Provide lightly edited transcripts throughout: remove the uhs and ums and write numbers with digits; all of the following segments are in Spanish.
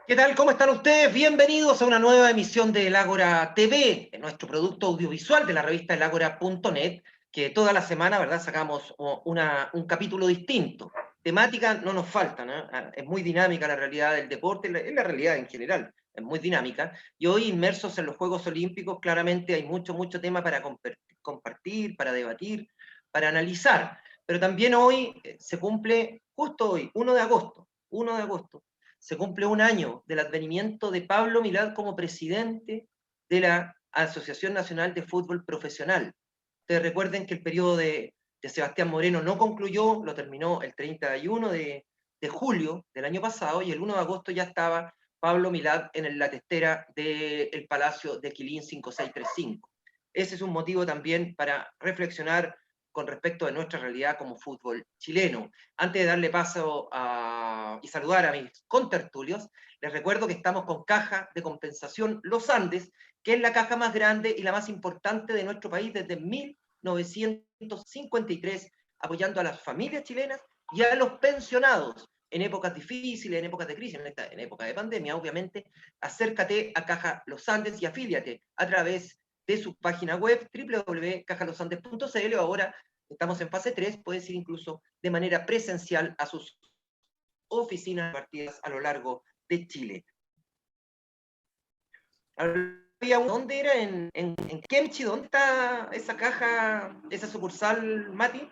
¿Qué tal? ¿Cómo están ustedes? Bienvenidos a una nueva emisión de El Ágora TV, nuestro producto audiovisual de la revista elagora.net, que toda la semana, ¿verdad?, sacamos un capítulo distinto. Temática no nos falta, ¿no? Es muy dinámica la realidad del deporte, es la realidad en general, es muy dinámica. Y hoy, inmersos en los Juegos Olímpicos, claramente hay mucho tema para compartir, para debatir, para analizar. Pero también hoy se cumple, justo hoy, 1 de agosto, se cumple un año del advenimiento de Pablo Milad como presidente de la Asociación Nacional de Fútbol Profesional. Ustedes recuerden que el periodo de Sebastián Moreno no concluyó, lo terminó el 31 de julio del año pasado, y el 1 de agosto ya estaba Pablo Milad en la testera del Palacio de Quilín 5635. Ese es un motivo también para reflexionar con respecto de nuestra realidad como fútbol chileno. Antes de darle paso y saludar a mis contertulios, les recuerdo que estamos con Caja de Compensación Los Andes, que es la caja más grande y la más importante de nuestro país desde 1953, apoyando a las familias chilenas y a los pensionados en épocas difíciles, en épocas de crisis, en época de pandemia, obviamente. Acércate a Caja Los Andes y afíliate a través de su página web www.cajalosandes.cl, o ahora estamos en fase 3, puedes ir incluso de manera presencial a sus oficinas partidas a lo largo de Chile. ¿Dónde era? ¿En Kemchi? ¿Dónde está esa caja, esa sucursal, Mati?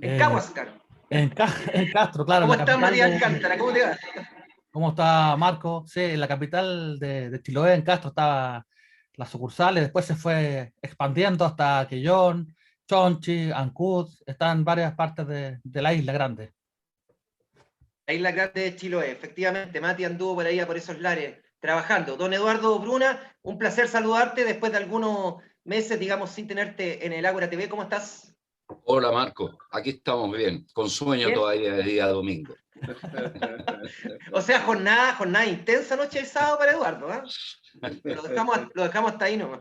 En Cahuascar. En Castro, claro, ¿Cómo en la estás, capital Matías Alcántara? ¿Cómo te va? ¿Cómo está Marco? Sí, en la capital de Chiloé, en Castro, estaba las sucursales, después se fue expandiendo hasta Quellón, Chonchi, Ancud, está en varias partes de la isla grande. La isla grande de Chiloé, efectivamente, Mati anduvo por ahí, por esos lares, trabajando. Don Eduardo Bruna, un placer saludarte después de algunos meses, digamos, sin tenerte en el Ágora TV. ¿Cómo estás? Hola Marco, aquí estamos bien, con sueño ¿Bien? todavía de día domingo. O sea, jornada intensa noche del sábado para Eduardo, ¿eh? Lo dejamos hasta ahí nomás.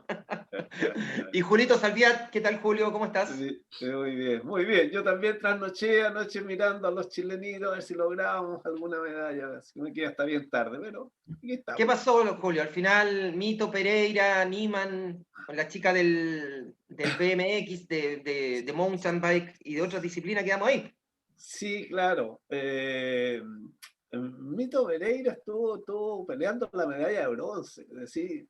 Y Julito Salviat, ¿qué tal, Julio? ¿Cómo estás? Muy bien, muy bien. Yo también trasnoché anoche mirando a los chilenitos a ver si logramos alguna medalla. Así me queda hasta bien tarde, pero aquí estamos. ¿Qué pasó, Julio? Al final, Mito Pereira, Niman, con la chica del BMX, de mountain bike y de otras disciplinas, quedamos ahí. Sí, claro. Mito Pereira estuvo peleando la medalla de bronce. Es decir,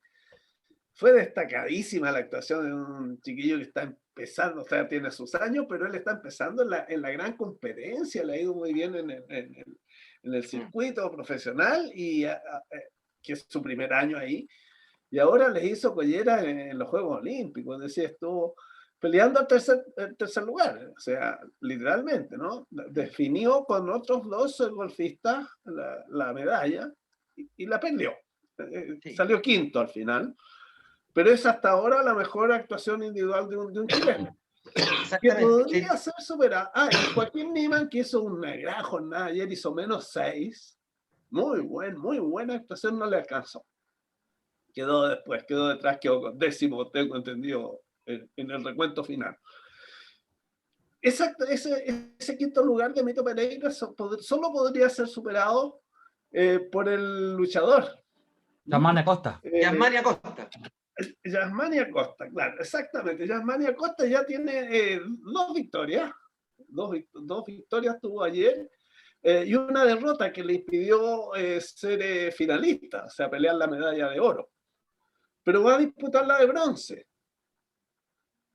fue destacadísima la actuación de un chiquillo que está empezando, o sea, tiene sus años, pero él está empezando en la gran competencia, le ha ido muy bien en el circuito profesional, y que es su primer año ahí, y ahora le hizo collera en los Juegos Olímpicos, es decir, estuvo peleando el tercer lugar, o sea, literalmente, ¿no? Definió con otros dos golfistas la medalla y la perdió. Sí. Salió quinto al final, pero es hasta ahora la mejor actuación individual de un chileno. Que podría ser superada. Y Joaquín Niman, que hizo una gran jornada ayer, hizo -6. Muy buena actuación, no le alcanzó. Quedó detrás, quedó décimo, tengo entendido, en el recuento final. Exacto, ese quinto lugar de Mito Pereira solo podría ser superado por el luchador. Yasmani Acosta. Yasmani Acosta. Yasmani Acosta, claro, exactamente. Yasmani Acosta ya tiene 2 victorias. Dos victorias tuvo ayer, y una derrota que le impidió ser finalista, o sea, pelear la medalla de oro. Pero va a disputar la de bronce.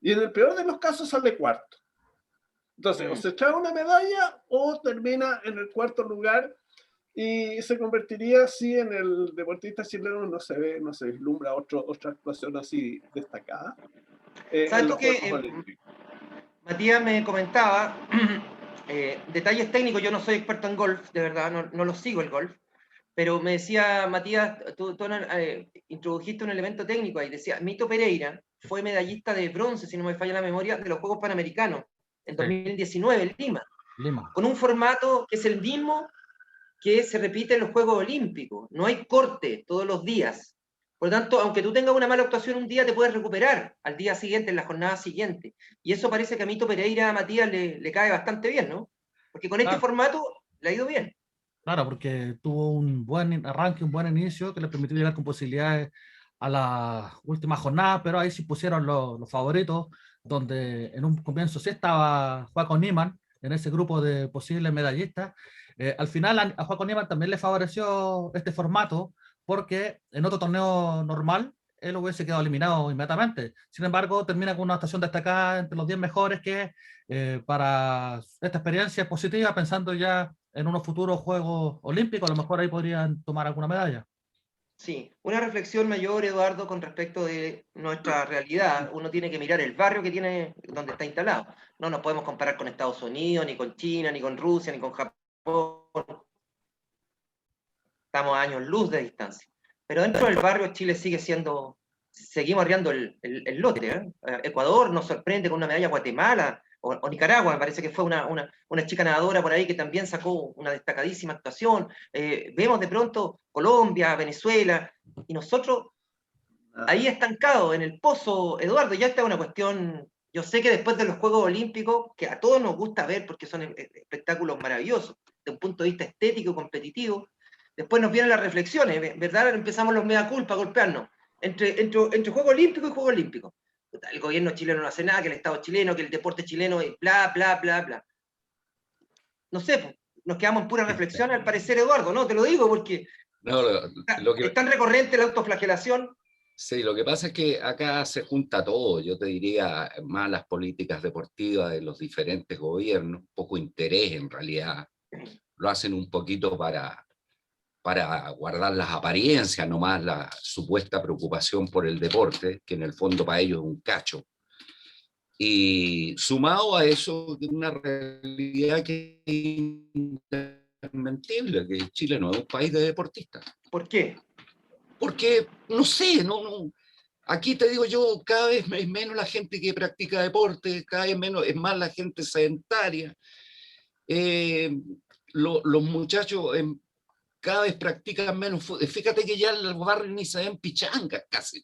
Y en el peor de los casos sale cuarto. Entonces, o se trae una medalla o termina en el cuarto lugar, y se convertiría así en el deportista chileno. No se vislumbra otra actuación así destacada en los Juegos Olímpicos. Matías me comentaba detalles técnicos. Yo no soy experto en golf, de verdad, no lo sigo el golf, pero me decía Matías, tú introdujiste un elemento técnico ahí. Decía, Mito Pereira fue medallista de bronce, si no me falla la memoria, de los Juegos Panamericanos en 2019 en Lima, con un formato que es el mismo que se repite en los Juegos Olímpicos. No hay corte todos los días. Por lo tanto, aunque tú tengas una mala actuación un día, te puedes recuperar al día siguiente, en la jornada siguiente. Y eso parece que a Mito Pereira, a Matías, le cae bastante bien, ¿no? Porque con este formato le ha ido bien. Claro, porque tuvo un buen arranque, un buen inicio que le permitió llegar con posibilidades a la última jornada, pero ahí sí pusieron los favoritos, donde en un comienzo sí estaba Joaco Niman en ese grupo de posibles medallistas. Al final a Joaco Niman también le favoreció este formato, porque en otro torneo normal él hubiese quedado eliminado inmediatamente. Sin embargo, termina con una actuación destacada entre los 10 mejores, que para esta experiencia es positiva, pensando ya en unos futuros Juegos Olímpicos, a lo mejor ahí podrían tomar alguna medalla. Sí, una reflexión mayor, Eduardo, con respecto de nuestra realidad. Uno tiene que mirar el barrio que tiene, donde está instalado. No nos podemos comparar con Estados Unidos, ni con China, ni con Rusia, ni con Japón. Estamos a años luz de distancia. Pero dentro del barrio Chile sigue siendo, seguimos arriando el lote. Ecuador nos sorprende con una medalla, Guatemala o Nicaragua, me parece que fue una chica nadadora por ahí que también sacó una destacadísima actuación. Vemos de pronto Colombia, Venezuela, y nosotros ahí estancados en el pozo, Eduardo. Ya está una cuestión. Yo sé que después de los Juegos Olímpicos, que a todos nos gusta ver porque son espectáculos maravillosos, de un punto de vista estético, competitivo, después nos vienen las reflexiones, ¿verdad? Empezamos los mea culpa a golpearnos entre Juegos Olímpicos y Juegos Olímpicos. El gobierno chileno no hace nada, que el Estado chileno, que el deporte chileno, y bla, bla, bla, bla. No sé, pues, nos quedamos en pura reflexión al parecer, Eduardo, ¿no? Te lo digo porque No, es tan recurrente la autoflagelación. sí, lo que pasa es que acá se junta todo, yo te diría, más las políticas deportivas de los diferentes gobiernos, poco interés en realidad, lo hacen un poquito para guardar las apariencias, nomás la supuesta preocupación por el deporte, que en el fondo para ellos es un cacho. Y sumado a eso, una realidad que es indesmentible, que Chile no es un país de deportistas. ¿Por qué? Porque, no sé, aquí te digo yo, cada vez es menos la gente que practica deporte, cada vez menos, es más la gente sedentaria. Los muchachos cada vez practican menos fútbol. Fíjate que ya en los barrios ni se ven pichangas casi.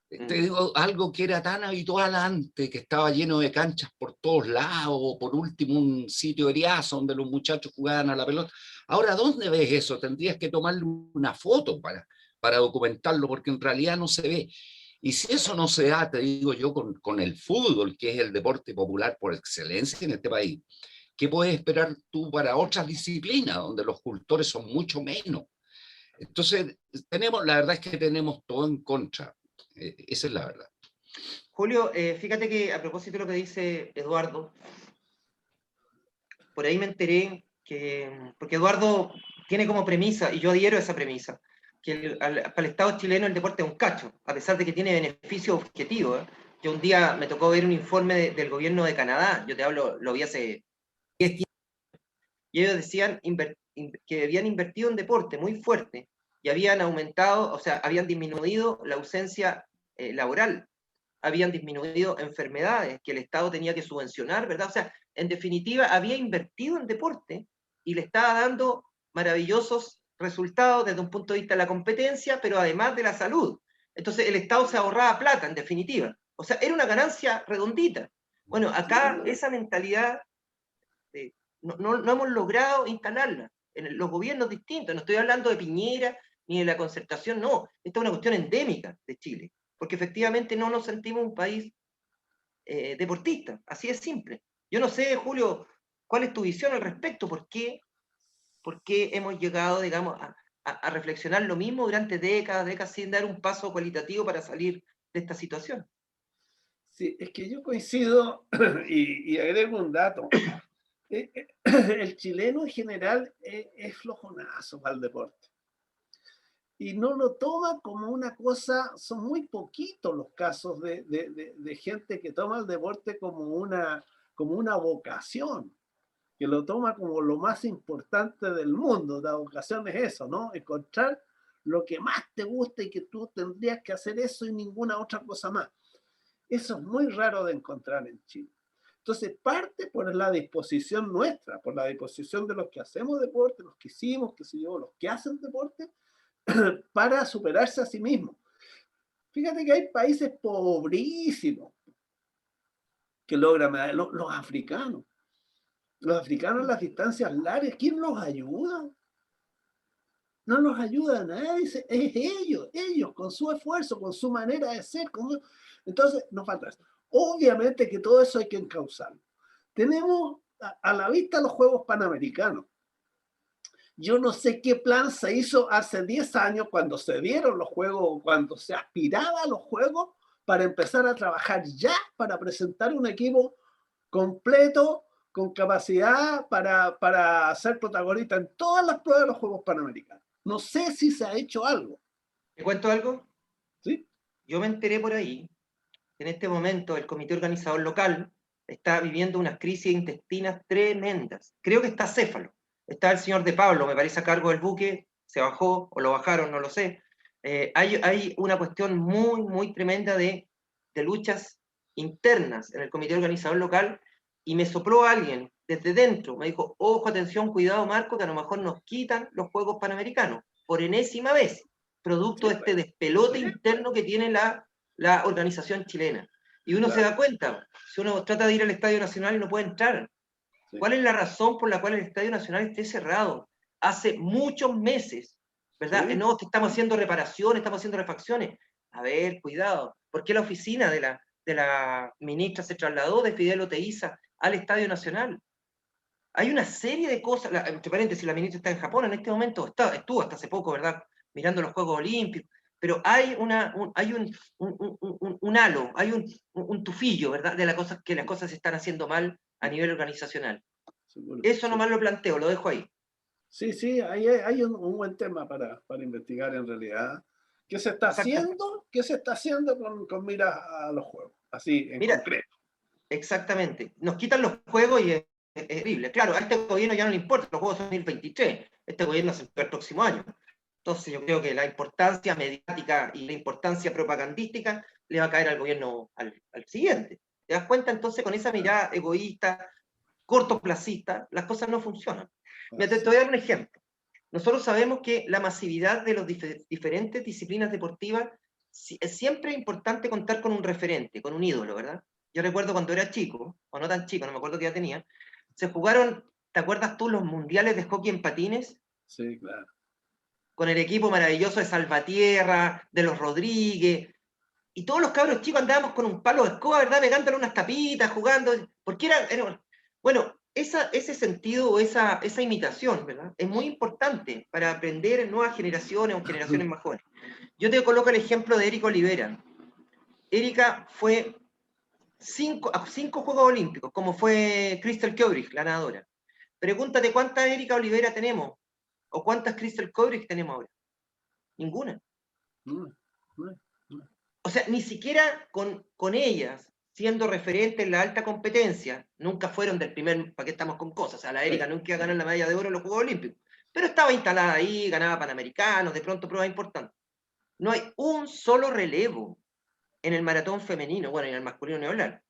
Te digo, algo que era tan habitual antes, que estaba lleno de canchas por todos lados, o por último un sitio de Eriazo donde los muchachos jugaban a la pelota. Ahora, ¿dónde ves eso? Tendrías que tomarle una foto para documentarlo, porque en realidad no se ve. Y si eso no se da, te digo yo, con el fútbol, que es el deporte popular por excelencia en este país, ¿qué puedes esperar tú para otras disciplinas donde los cultores son mucho menos? Entonces, la verdad es que tenemos todo en contra. Esa es la verdad. Julio, fíjate que a propósito de lo que dice Eduardo, por ahí me enteré que, porque Eduardo tiene como premisa, y yo adhiero a esa premisa, que para el Estado chileno el deporte es un cacho, a pesar de que tiene beneficios objetivos. Yo un día me tocó ver un informe del gobierno de Canadá, yo te hablo, lo vi hace 10 días, y ellos decían que habían invertido en deporte muy fuerte, y habían aumentado, o sea, habían disminuido la ausencia laboral, habían disminuido enfermedades que el Estado tenía que subvencionar, ¿verdad? O sea, en definitiva, había invertido en deporte y le estaba dando maravillosos resultados desde un punto de vista de la competencia, pero además de la salud. Entonces, el Estado se ahorraba plata, en definitiva. O sea, era una ganancia redondita. Bueno, acá esa mentalidad no hemos logrado instalarla en los gobiernos distintos. No estoy hablando de Piñera ni de la concertación, no. Esta es una cuestión endémica de Chile, porque efectivamente no nos sentimos un país deportista, así es simple. Yo no sé, Julio, cuál es tu visión al respecto, por qué hemos llegado, digamos, a reflexionar lo mismo durante décadas sin dar un paso cualitativo para salir de esta situación. Sí, es que yo coincido y agrego un dato. El chileno en general es flojonazo para el deporte. Y no lo toma como una cosa, son muy poquitos los casos de gente que toma el deporte como una vocación, que lo toma como lo más importante del mundo. La vocación es eso, ¿no? Encontrar lo que más te gusta y que tú tendrías que hacer eso y ninguna otra cosa más. Eso es muy raro de encontrar en Chile. Entonces parte por la disposición nuestra, por la disposición de los que hacemos deporte, los que hicimos, qué sé yo, los que hacen deporte, para superarse a sí mismos. Fíjate que hay países pobrísimos que logran, los africanos. Los africanos en las distancias largas, ¿quién los ayuda? No los ayuda a nadie, es ellos, con su esfuerzo, con su manera de ser. Entonces, nos falta eso. Obviamente que todo eso hay que encauzarlo. Tenemos a la vista los Juegos Panamericanos. Yo no sé qué plan se hizo hace 10 años cuando se dieron los Juegos, cuando se aspiraba a los Juegos, para empezar a trabajar ya para presentar un equipo completo, con capacidad para ser protagonista en todas las pruebas de los Juegos Panamericanos. No sé si se ha hecho algo. ¿Te cuento algo? ¿Sí? Yo me enteré por ahí que en este momento el comité organizador local está viviendo unas crisis intestinas tremendas. Creo que está acéfalo. Está el señor De Pablo, me parece, a cargo del buque, se bajó o lo bajaron, no lo sé. Hay una cuestión muy, muy tremenda de luchas internas en el comité organizador local, y me sopló alguien desde dentro, me dijo, ojo, atención, cuidado, Marco, que a lo mejor nos quitan los Juegos Panamericanos, por enésima vez, producto de este despelote interno que tiene la organización chilena. Y uno se da cuenta, si uno trata de ir al Estadio Nacional y no puede entrar, ¿cuál es la razón por la cual el Estadio Nacional esté cerrado? Hace muchos meses, ¿verdad? Sí. No, que estamos haciendo reparaciones, estamos haciendo refacciones. A ver, cuidado, ¿por qué la oficina de la ministra se trasladó de Fidel Oteiza al Estadio Nacional? Hay una serie de cosas, entre paréntesis, la ministra está en Japón en este momento, estuvo hasta hace poco, ¿verdad? Mirando los Juegos Olímpicos, pero hay un halo, hay un tufillo, ¿verdad? De que las cosas se están haciendo mal a nivel organizacional. Seguro. Eso nomás lo planteo, lo dejo ahí. Sí, sí, hay un buen tema para investigar en realidad. ¿Qué se está haciendo? ¿Qué se está haciendo con miras a los juegos? Así, en concreto. Exactamente. Nos quitan los juegos y es terrible. Claro, a este gobierno ya no le importa, los juegos son 2023. Este gobierno se el próximo año. Entonces yo creo que la importancia mediática y la importancia propagandística le va a caer al gobierno al siguiente. ¿Te das cuenta? Entonces, con esa mirada egoísta, cortoplacista, las cosas no funcionan. Te voy a dar un ejemplo. Nosotros sabemos que la masividad de las diferentes disciplinas deportivas, es siempre importante contar con un referente, con un ídolo, ¿verdad? Yo recuerdo cuando era chico, o no tan chico, no me acuerdo qué edad tenía, se jugaron, ¿te acuerdas tú, los mundiales de hockey en patines? Sí, claro. Con el equipo maravilloso de Salvatierra, de los Rodríguez, y todos los cabros chicos andábamos con un palo de escoba, ¿verdad? Pegándole unas tapitas, jugando, porque bueno, ese sentido o esa imitación, ¿verdad? Es muy importante para aprender en nuevas generaciones o generaciones más jóvenes. Yo te coloco el ejemplo de Erika Olivera. Erika fue a 5 Juegos Olímpicos, como fue Crystal Kevrich, la nadadora. Pregúntate cuántas Erika Olivera tenemos, o cuántas Crystal Kevrich tenemos ahora. Ninguna. O sea, ni siquiera con ellas, siendo referentes en la alta competencia, nunca fueron del primer, ¿para qué estamos con cosas? O sea, la Erika nunca iba a ganar la medalla de oro en los Juegos Olímpicos, pero estaba instalada ahí, ganaba Panamericanos, de pronto pruebas importantes. No hay un solo relevo en el maratón femenino, bueno, en el masculino ni hablar.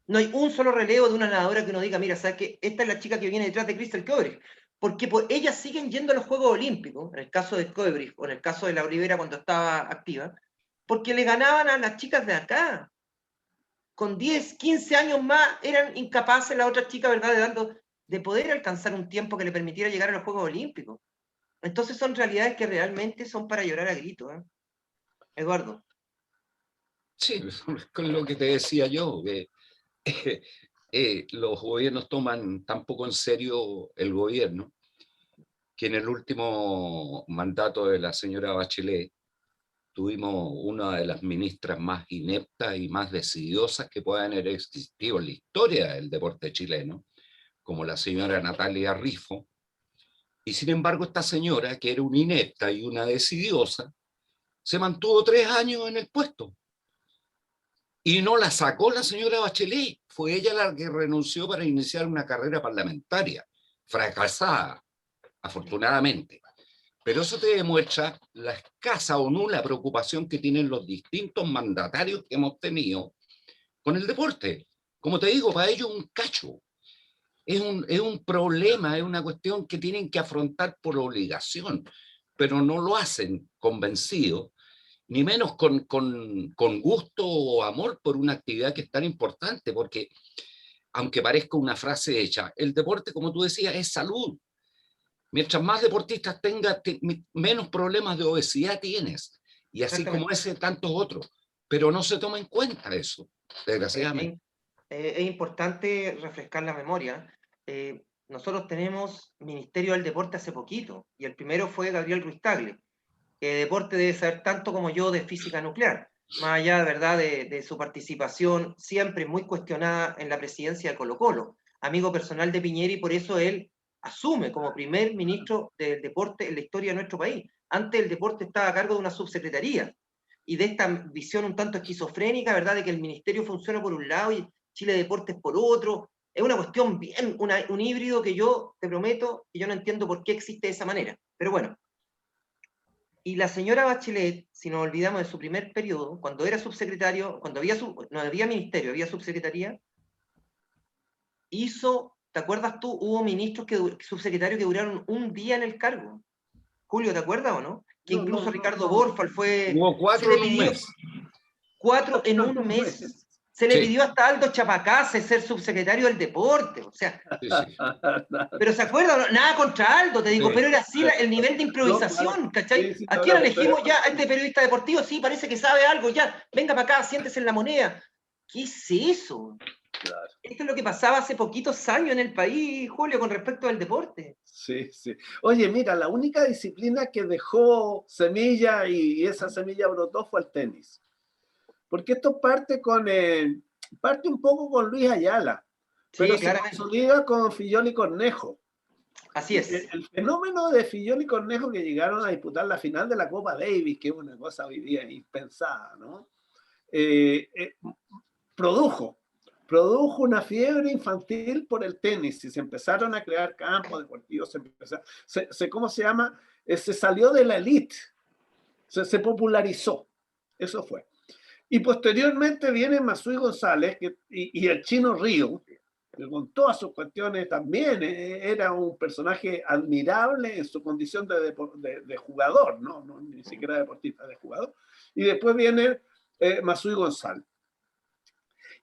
No hay un solo relevo de una nadadora que uno diga, mira, ¿sabes qué? Esta es la chica que viene detrás de Crystal Kevrich, porque ellas siguen yendo a los Juegos Olímpicos, en el caso de Kevrich, o en el caso de la Olivera cuando estaba activa, porque le ganaban a las chicas de acá. Con 10, 15 años más eran incapaces las otras chicas, ¿verdad?, de poder alcanzar un tiempo que le permitiera llegar a los Juegos Olímpicos. Entonces son realidades que realmente son para llorar a gritos, ¿eh? Eduardo. Sí, con lo que te decía yo, que los gobiernos toman tan poco en serio el gobierno, que en el último mandato de la señora Bachelet tuvimos una de las ministras más ineptas y más decidiosas que puedan haber existido en la historia del deporte chileno, como la señora Natalia Rifo. Y sin embargo, esta señora, que era una inepta y una decidiosa, se mantuvo 3 años en el puesto. Y no la sacó la señora Bachelet. Fue ella la que renunció para iniciar una carrera parlamentaria, fracasada, afortunadamente. Pero eso te demuestra la escasa o nula preocupación que tienen los distintos mandatarios que hemos tenido con el deporte. Como te digo, para ellos un cacho. Es un problema, es una cuestión que tienen que afrontar por obligación, pero no lo hacen convencidos, ni menos con gusto o amor por una actividad que es tan importante, porque aunque parezca una frase hecha, el deporte, como tú decías, es salud. Mientras más deportistas tengas, menos problemas de obesidad tienes. Y así como ese, tantos otros. Pero no se toma en cuenta eso, desgraciadamente. Es importante refrescar la memoria. Nosotros tenemos Ministerio del Deporte hace poquito, y el primero fue Gabriel Ruiz Tagle, que de deporte debe saber tanto como yo de física nuclear, más allá, ¿verdad?, de su participación siempre muy cuestionada en la presidencia de Colo-Colo, amigo personal de Piñera, y por eso él asume como primer ministro del deporte en la historia de nuestro país. Antes el deporte estaba a cargo de una subsecretaría, y de esta visión un tanto esquizofrénica, ¿verdad?, de que el ministerio funciona por un lado y Chile Deportes por otro. Es una cuestión bien, un híbrido que yo te prometo que yo no entiendo por qué existe de esa manera. Pero bueno. Y la señora Bachelet, si nos olvidamos de su primer periodo, cuando era subsecretario, cuando no había ministerio, había subsecretaría, hizo, ¿te acuerdas tú? Hubo ministros, subsecretarios que duraron un día en el cargo. Julio, ¿te acuerdas o no? Que incluso Ricardo Borfal fue... Hubo 4 en un mes. 4 en un mes. Se le pidió hasta Aldo Chapacase ser subsecretario del deporte, o sea. Sí. Pero ¿se acuerdan? Nada contra Aldo, te digo, pero era así el nivel de improvisación, ¿cachai? ¿A quién elegimos ya? ¿A este periodista deportivo? Sí, parece que sabe algo, ya, venga para acá, siéntese en la moneda. ¿Qué es eso? Claro. Esto es lo que pasaba hace poquitos años en el país, Julio, con respecto al deporte. Sí, sí. Oye, mira, la única disciplina que dejó semilla y esa semilla brotó fue el tenis. Porque esto parte un poco con Luis Ayala, pero sí, se consolida con Fillol y Cornejo. Así es. El fenómeno de Fillol y Cornejo, que llegaron a disputar la final de la Copa Davis, que es una cosa hoy día impensada, ¿no? Produjo una fiebre infantil por el tenis y se empezaron a crear campos deportivos, ¿cómo se llama? Se salió de la elite, se popularizó, eso fue. Y posteriormente viene Masui González y el Chino Río, que con todas sus cuestiones también era un personaje admirable en su condición de jugador, ¿no? Ni siquiera deportista, de jugador. Y después viene Masui González.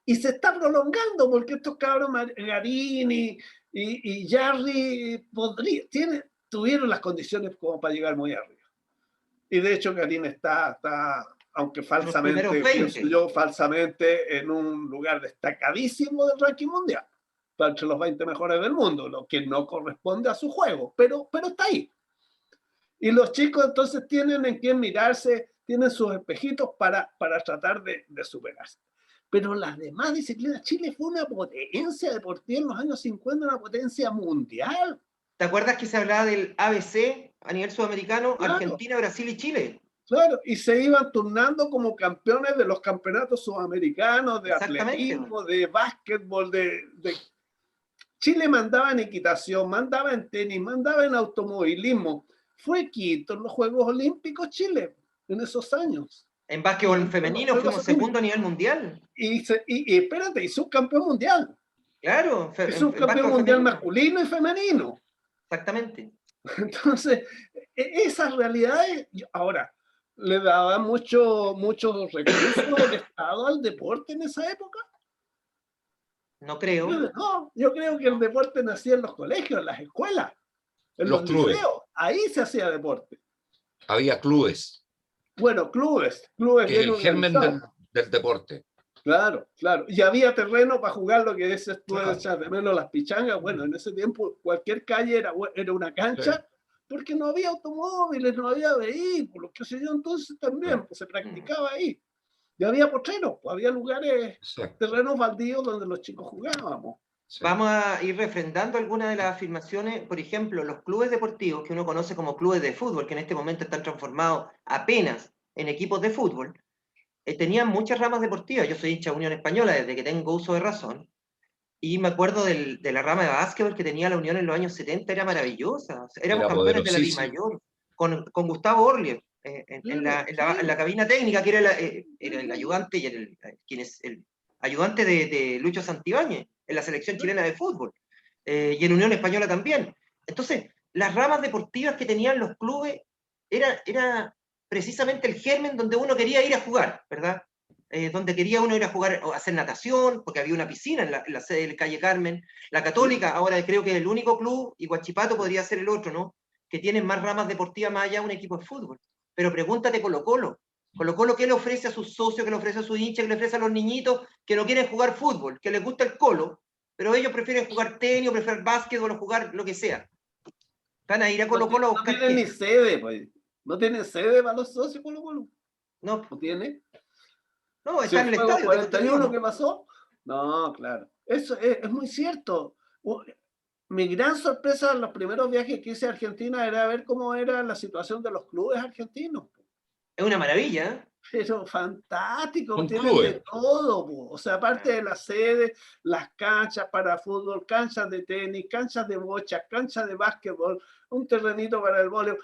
Y se está prolongando porque estos cabros, Garini y Jarry, tuvieron las condiciones como para llegar muy arriba. Y de hecho Garini está aunque falsamente, pienso yo, falsamente, en un lugar destacadísimo del ranking mundial, entre los 20 mejores del mundo, lo que no corresponde a su juego, pero está ahí. Y los chicos entonces tienen en quién mirarse, tienen sus espejitos para tratar de superarse. Pero las demás disciplinas, Chile fue una potencia deportiva en los años 50, una potencia mundial. ¿Te acuerdas que se hablaba del ABC a nivel sudamericano? Claro. Argentina, Brasil y Chile. Claro, y se iban turnando como campeones de los campeonatos sudamericanos, de atletismo, de básquetbol, Chile mandaba en equitación, mandaba en tenis, mandaba en automovilismo. Fue quinto en los Juegos Olímpicos Chile en esos años. En básquetbol femenino fuimos segundo a nivel mundial. Y espérate, y subcampeón mundial. Claro. Es subcampeón mundial masculino y femenino. Exactamente. Entonces, esas realidades, ahora, ¿le daban muchos recursos del Estado al deporte en esa época? No creo. No, yo creo que el deporte nacía en los colegios, en las escuelas, en los clubes. liceos. Ahí se hacía deporte. Había clubes. Bueno, clubes que el germen del deporte. Claro. Y había terreno para jugar lo que dices tú, echar de menos las pichangas. Bueno, en ese tiempo cualquier calle era una cancha, porque no había automóviles, no había vehículos, qué sé yo, entonces también pues, se practicaba ahí. Y había potreros, pues, había lugares, terrenos baldíos donde los chicos jugábamos. Sí. Vamos a ir refrendando algunas de las afirmaciones. Por ejemplo, los clubes deportivos que uno conoce como clubes de fútbol, que en este momento están transformados apenas en equipos de fútbol, tenían muchas ramas deportivas. Yo soy hincha de Unión Española desde que tengo uso de razón, y me acuerdo de la rama de básquetbol que tenía la Unión en los años 70, era maravillosa. Éramos campeones de la Dimayor, con Gustavo Orliev en la cabina técnica, que era el ayudante, y quien es el ayudante de Lucho Santibáñez en la selección chilena de fútbol, y en Unión Española también. Entonces, las ramas deportivas que tenían los clubes era precisamente el germen donde uno quería ir a jugar, ¿verdad? donde quería uno ir a jugar o hacer natación, porque había una piscina en la sede del Calle Carmen. La Católica, ahora creo que es el único club, y Huachipato podría ser el otro, ¿no? Que tienen más ramas deportivas más allá de un equipo de fútbol. Pero pregúntate Colo-Colo. Colo-Colo, ¿qué le ofrece a sus socios, qué le ofrece a sus hinchas, qué le ofrece a los niñitos que no quieren jugar fútbol, que les gusta el Colo, pero ellos prefieren jugar tenis, o prefieren básquetbol, o jugar lo que sea? Van a ir a Colo-Colo a No buscar tienen ni qué. sede, pues. No tienen sede para los socios Colo-Colo. No, ¿No tiene? no, ¿Si está el en el fuego estadio, tengo entendido, 41 ¿no? que pasó? No, claro. Eso es muy cierto. Mi gran sorpresa en los primeros viajes que hice a Argentina era ver cómo era la situación de los clubes argentinos. Es una maravilla, ¿eh? Pero fantástico, Son tienen de clubes. todo, po. O sea, aparte de la sede, las canchas para fútbol, canchas de tenis, canchas de bocha, canchas de básquetbol, un terrenito para el voleibol,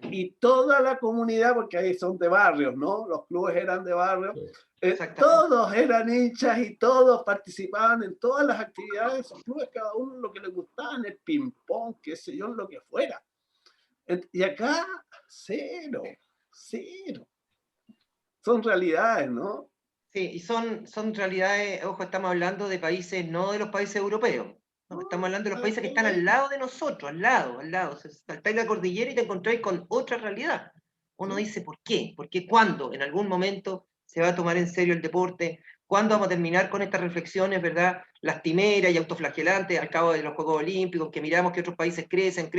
y toda la comunidad, porque ahí son de barrios, ¿no? Los clubes eran de barrios, Exactamente. todos eran hinchas y todos participaban en todas las actividades de esos clubes, cada uno lo que les gustaba, en el ping-pong, qué sé yo, lo que fuera. Y acá, cero, cero. Son realidades, ¿no? Sí, y son realidades, ojo, estamos hablando de países, no de los países europeos. No, estamos hablando de los países que están al lado de nosotros, al lado, al lado. O sea, saltáis la cordillera y te encontráis con otra realidad. Uno Sí. dice, ¿por qué? ¿Por qué cuándo? En algún momento se va a tomar en serio el deporte. ¿Cuándo vamos a terminar con estas reflexiones, verdad? Lastimeras y autoflagelantes al cabo de los Juegos Olímpicos, que miramos que otros países crecen,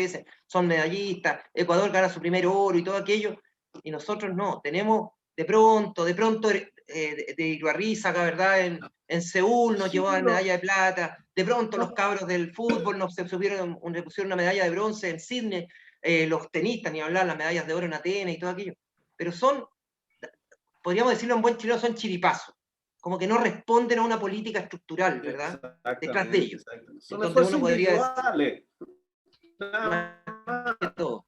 son medallistas, Ecuador gana su primer oro y todo aquello, y nosotros no. Tenemos de pronto, de Iruarrizaga, ¿verdad? En Seúl nos llevó a la medalla de plata, de pronto los cabros del fútbol nos pusieron una medalla de bronce en Sydney, los tenistas, ni hablar, las medallas de oro en Atenas y todo aquello, pero podríamos decirlo en buen chileno, son chiripazos, como que no responden a una política estructural, ¿verdad? Detrás de Exactamente, ellos. exactamente. Son Entonces esfuerzos uno podría decir, individuales. más que todo,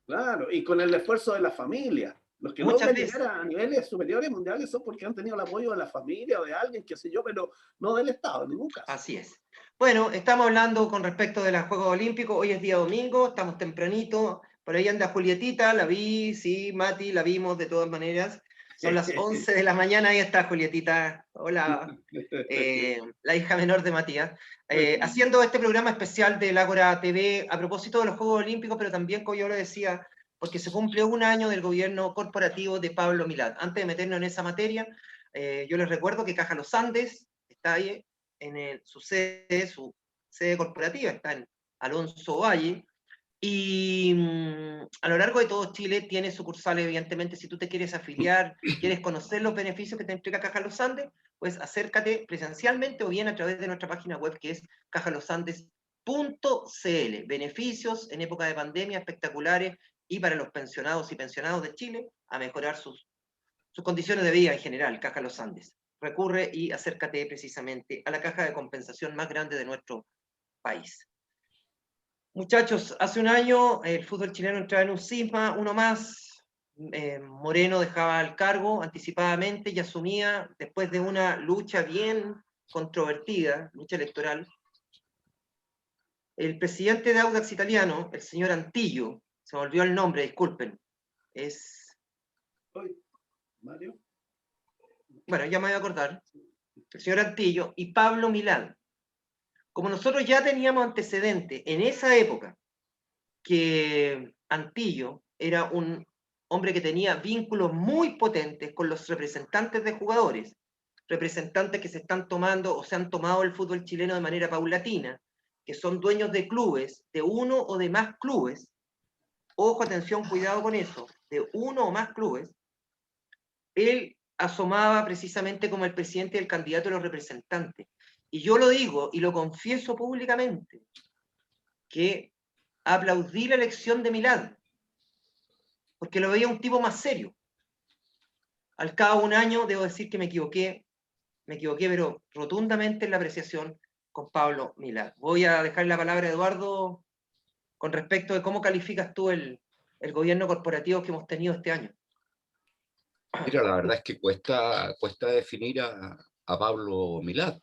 Claro, y con el esfuerzo de la familia. Los que muchas logran veces. llegar a niveles superiores mundiales son porque han tenido el apoyo de la familia o de alguien, qué sé yo, pero no del Estado, en ningún caso. Así es. Bueno, estamos hablando con respecto de los Juegos Olímpicos. Hoy es día domingo, estamos tempranito. Por ahí anda Julietita, la vi, sí, Mati, la vimos de todas maneras. Son las 11 de la mañana, ahí está Julietita. Hola, la hija menor de Matías. Haciendo este programa especial del Ágora TV a propósito de los Juegos Olímpicos, pero también, como yo lo decía, porque se cumple un año del gobierno corporativo de Pablo Milad. Antes de meternos en esa materia, yo les recuerdo que Caja Los Andes está ahí en su sede corporativa, está en Alonso Valle, y a lo largo de todo Chile tiene sucursales, evidentemente. Si tú te quieres afiliar, quieres conocer los beneficios que te entrega Caja Los Andes, pues acércate presencialmente o bien a través de nuestra página web, que es cajalosandes.cl. Beneficios en época de pandemia espectaculares, y para los pensionados y pensionados de Chile, a mejorar sus condiciones de vida en general. Caja Los Andes. Recurre y acércate precisamente a la caja de compensación más grande de nuestro país. Muchachos, hace un año el fútbol chileno entraba en un cisma, uno más. Moreno dejaba el cargo anticipadamente y asumía, después de una lucha bien controvertida, lucha electoral, el presidente de Audax Italiano, el señor Antillo, se me olvidó el nombre, disculpen, es... Mario. Bueno, ya me voy a acordar. El señor Antillo y Pablo Milad. Como nosotros ya teníamos antecedentes en esa época, que Antillo era un hombre que tenía vínculos muy potentes con los representantes de jugadores, representantes que se están tomando o se han tomado el fútbol chileno de manera paulatina, que son dueños de clubes, de uno o de más clubes. Ojo, atención, cuidado con eso, de uno o más clubes. Él asomaba precisamente como el presidente y el candidato de los representantes. Y yo lo digo y lo confieso públicamente, que aplaudí la elección de Milad, porque lo veía un tipo más serio. Al cabo de un año, debo decir que me equivoqué, pero rotundamente en la apreciación con Pablo Milad. Voy a dejar la palabra a Eduardo con respecto de cómo calificas tú el gobierno corporativo que hemos tenido este año. Mira, la verdad es que cuesta definir a Pablo Milad.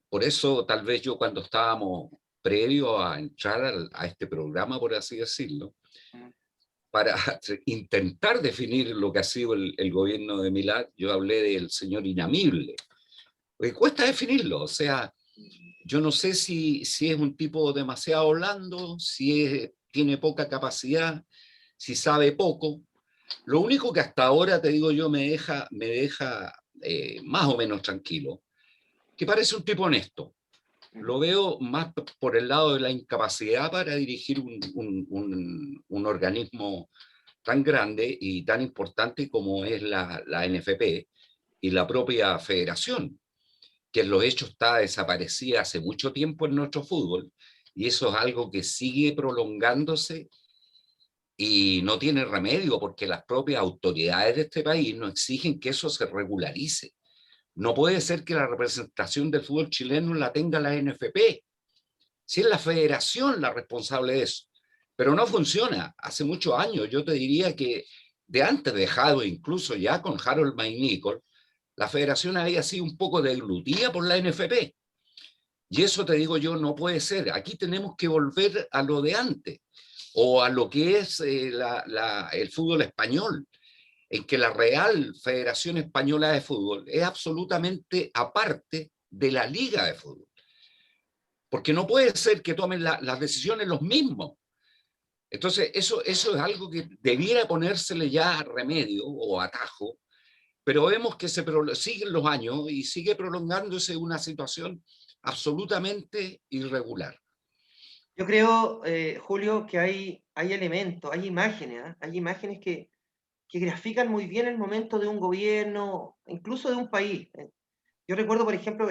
Por eso, tal vez yo cuando estábamos previo a entrar a este programa, por así decirlo, para intentar definir lo que ha sido el gobierno de Milei. Yo hablé del señor inamible, porque cuesta definirlo. O sea, yo no sé si es un tipo demasiado blando, tiene poca capacidad, si sabe poco. Lo único que hasta ahora, te digo yo, me deja más o menos tranquilo, que parece un tipo honesto. Lo veo más por el lado de la incapacidad para dirigir un organismo tan grande y tan importante como es la NFP y la propia federación, que en los hechos está desaparecida hace mucho tiempo en nuestro fútbol, y eso es algo que sigue prolongándose y no tiene remedio, porque las propias autoridades de este país no exigen que eso se regularice. No puede ser que la representación del fútbol chileno la tenga la NFP, si es la federación la responsable de eso. Pero no funciona. Hace muchos años, yo te diría que de antes de Jadwe, incluso ya con Harold McNichol, la federación había sido un poco deglutida por la NFP. Y eso, te digo yo, no puede ser. Aquí tenemos que volver a lo de antes, o a lo que es el fútbol español, en que la Real Federación Española de Fútbol es absolutamente aparte de la Liga de Fútbol. Porque no puede ser que tomen las decisiones los mismos. Entonces, eso es algo que debiera ponérsele ya remedio o atajo, pero vemos que siguen los años y sigue prolongándose una situación absolutamente irregular. Yo creo, Julio, que hay elementos, hay imágenes, ¿eh? Hay imágenes que grafican muy bien el momento de un gobierno, incluso de un país. Yo recuerdo, por ejemplo,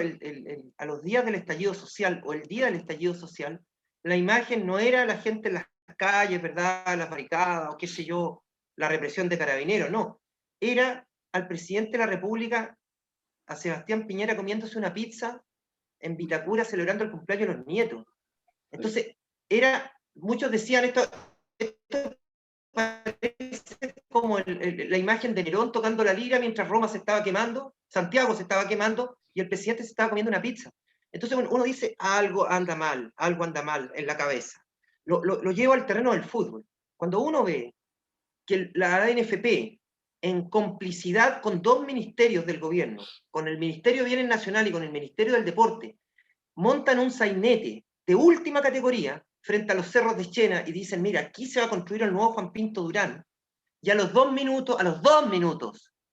a los días del estallido social o el día del estallido social, la imagen no era la gente en las calles, ¿verdad?, las barricadas o qué sé yo, la represión de carabineros, no. Era al presidente de la República, a Sebastián Piñera, comiéndose una pizza en Vitacura celebrando el cumpleaños de los nietos. Entonces, muchos decían esto parece como la imagen de Nerón tocando la lira mientras Roma se estaba quemando, Santiago se estaba quemando y el presidente se estaba comiendo una pizza. Entonces uno dice, algo anda mal en la cabeza. Lo llevo al terreno del fútbol. Cuando uno ve que la ANFP, en complicidad con dos ministerios del gobierno, con el Ministerio de Bienes Nacional y con el Ministerio del Deporte, montan un sainete de última categoría frente a los cerros de Chena y dicen, mira, aquí se va a construir el nuevo Juan Pinto Durán, y a los 2 minutos,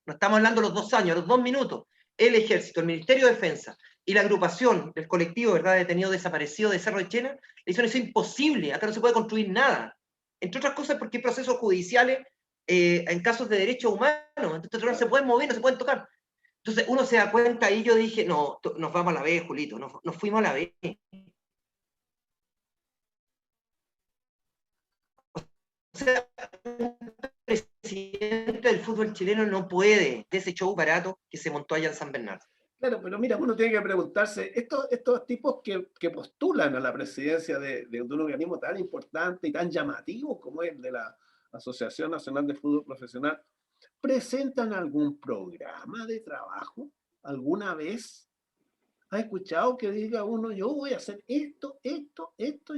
no estamos hablando de los 2 años, a los 2 minutos, el Ejército, el Ministerio de Defensa y la agrupación del colectivo, ¿verdad?, detenido desaparecido de Cerro de Chena, le dicen, eso es imposible, acá no se puede construir nada. Entre otras cosas porque hay procesos judiciales en casos de derechos humanos, entonces no se pueden mover, no se pueden tocar. Entonces uno se da cuenta y yo dije, no, nos vamos a la B, Julito, nos fuimos a la B. O sea, un presidente del fútbol chileno no puede de ese show barato que se montó allá en San Bernardo. Claro, pero mira, uno tiene que preguntarse, estos tipos que postulan a la presidencia de un organismo tan importante y tan llamativo como es el de la Asociación Nacional de Fútbol Profesional, ¿presentan algún programa de trabajo alguna vez? ¿Has escuchado que diga uno, yo voy a hacer esto y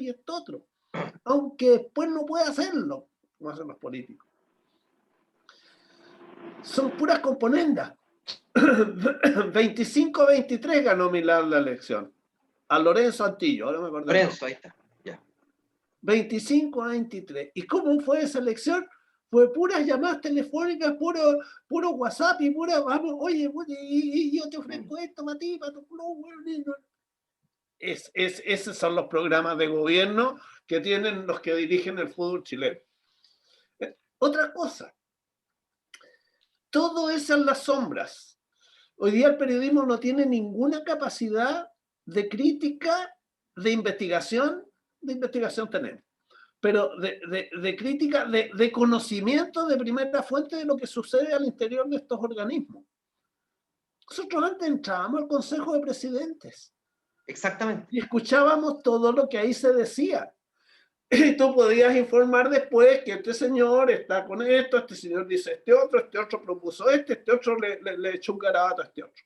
esto otro? Aunque después no pueda hacerlo, como hacen los políticos. Son puras componendas. 25-23 ganó Milán la elección. A Lorenzo Antillo, ahora me acuerdo. Lorenzo, ahí está. Ya. 25-23. ¿Y cómo fue esa elección? Fue puras llamadas telefónicas, puro WhatsApp y vamos, oye, y yo te ofrezco esto para ti, para tu club. Esos son los programas de gobierno que tienen los que dirigen el fútbol chileno. Otra cosa, todo eso en las sombras. Hoy día el periodismo no tiene ninguna capacidad de crítica, de investigación tenemos, pero de crítica, de conocimiento de primera fuente de lo que sucede al interior de estos organismos. Nosotros antes entrábamos al Consejo de Presidentes. Exactamente. Y escuchábamos todo lo que ahí se decía. Y tú podías informar después que este señor está con esto, este señor dice este otro propuso este otro le echó un garabato a este otro.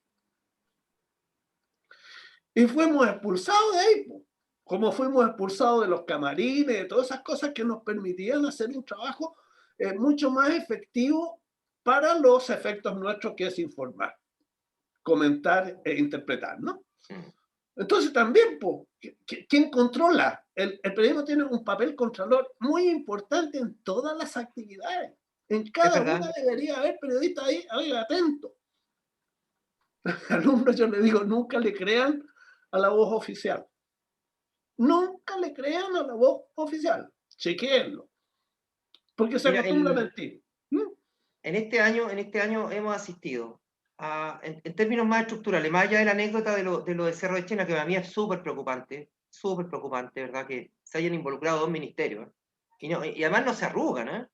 Y fuimos expulsados de ahí, como fuimos expulsados de los camarines, de todas esas cosas que nos permitían hacer un trabajo mucho más efectivo para los efectos nuestros, que es informar, comentar e interpretar, ¿no? Entonces también, ¿quién controla? El periodismo tiene un papel controlador muy importante en todas las actividades. En cada una debería haber periodistas ahí atentos. Alumnos, yo les digo, nunca le crean a la voz oficial. Nunca le crean a la voz oficial. Chequéenlo. Porque se acostumbra a mentir. En este año hemos asistido en términos más estructurales, más allá de la anécdota de lo de Cerro de Chena, que para mí es súper preocupante, ¿verdad? Que se hayan involucrado dos ministerios. Y además no se arrugan, ¿eh?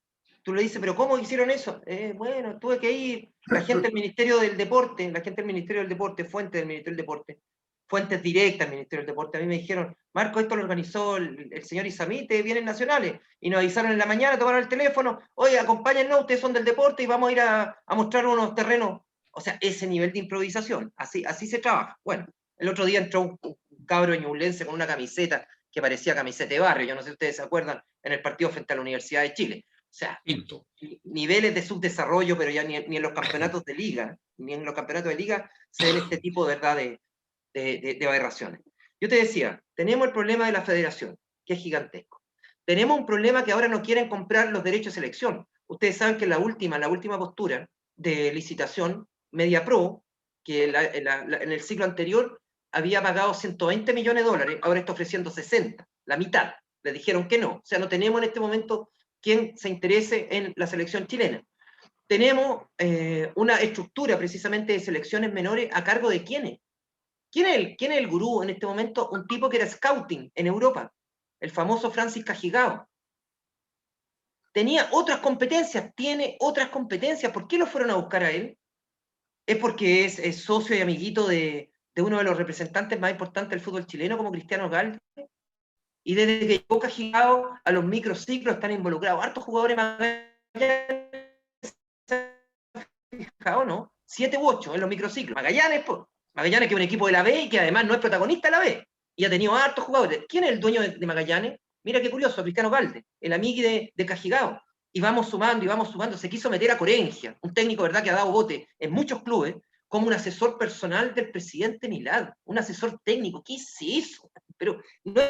Tú le dices, pero ¿cómo hicieron eso? Bueno, tuve que ir. La gente del Ministerio del Deporte, fuentes del Ministerio del Deporte, fuentes directas del Ministerio del Deporte, a mí me dijeron, Marco, esto lo organizó el señor Isamite, bienes nacionales, y nos avisaron en la mañana, tomaron el teléfono, oye, acompáñennos, ustedes son del deporte y vamos a ir a mostrar unos terrenos. O sea, ese nivel de improvisación, así se trabaja. Bueno, el otro día entró un cabro ñublense con una camiseta que parecía camiseta de barrio, yo no sé si ustedes se acuerdan, en el partido frente a la Universidad de Chile. O sea, niveles de subdesarrollo, pero ya ni en los campeonatos de liga, se ven este tipo, ¿verdad?, de aberraciones. Yo te decía, tenemos el problema de la federación, que es gigantesco. Tenemos un problema que ahora no quieren comprar los derechos de selección. Ustedes saben que la última postura de licitación, MediaPro, que en el ciclo anterior había pagado 120 millones de dólares, ahora está ofreciendo 60, la mitad. Le dijeron que no. O sea, no tenemos en este momento quien se interese en la selección chilena. Tenemos una estructura precisamente de selecciones menores a cargo de ¿quiénes? ¿Quién es el gurú en este momento? Un tipo que era scouting en Europa, el famoso Francis Cajigao. Tenía otras competencias, tiene otras competencias. ¿Por qué lo fueron a buscar a él? Es porque es socio y amiguito de uno de los representantes más importantes del fútbol chileno, como Cristiano Galde. Y desde que llegó Cajigao a los microciclos están involucrados hartos jugadores Magallanes, ¿no? 7 u 8 en los microciclos. Magallanes, que es un equipo de la B y que además no es protagonista de la B. Y ha tenido hartos jugadores. ¿Quién es el dueño de Magallanes? Mira qué curioso, Cristiano Galde, el amigo de Cajigao. Y vamos sumando. Se quiso meter a Corengia, un técnico, ¿verdad?, que ha dado bote en muchos clubes, como un asesor personal del presidente Milad, un asesor técnico. ¿Qué es eso? Pero no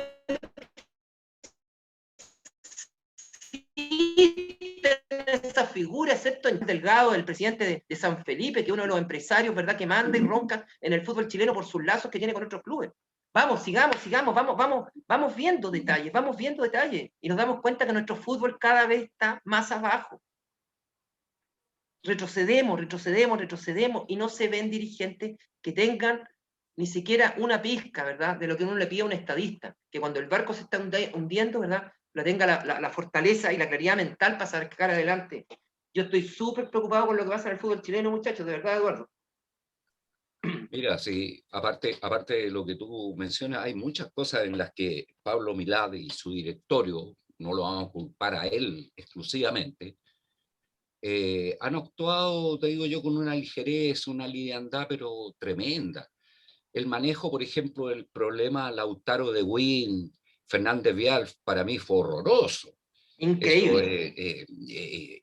esa figura, excepto en Delgado, el presidente de San Felipe, que es uno de los empresarios, ¿verdad?, que manda y ronca en el fútbol chileno por sus lazos que tiene con otros clubes. Vamos, sigamos, vamos viendo detalles, y nos damos cuenta que nuestro fútbol cada vez está más abajo. Retrocedemos, y no se ven dirigentes que tengan ni siquiera una pizca, ¿verdad?, de lo que uno le pide a un estadista, que cuando el barco se está hundiendo, ¿verdad?, tenga la fortaleza y la claridad mental para sacar adelante. Yo estoy súper preocupado con lo que pasa en el fútbol chileno, muchachos, de verdad, Eduardo. Mira, sí, aparte de lo que tú mencionas, hay muchas cosas en las que Pablo Milad y su directorio, no lo vamos a culpar a él exclusivamente, han actuado, te digo yo, con una ligereza, una liviandad, pero tremenda. El manejo, por ejemplo, del problema Lautaro de Guin, Fernández Vial, para mí fue horroroso. Increíble.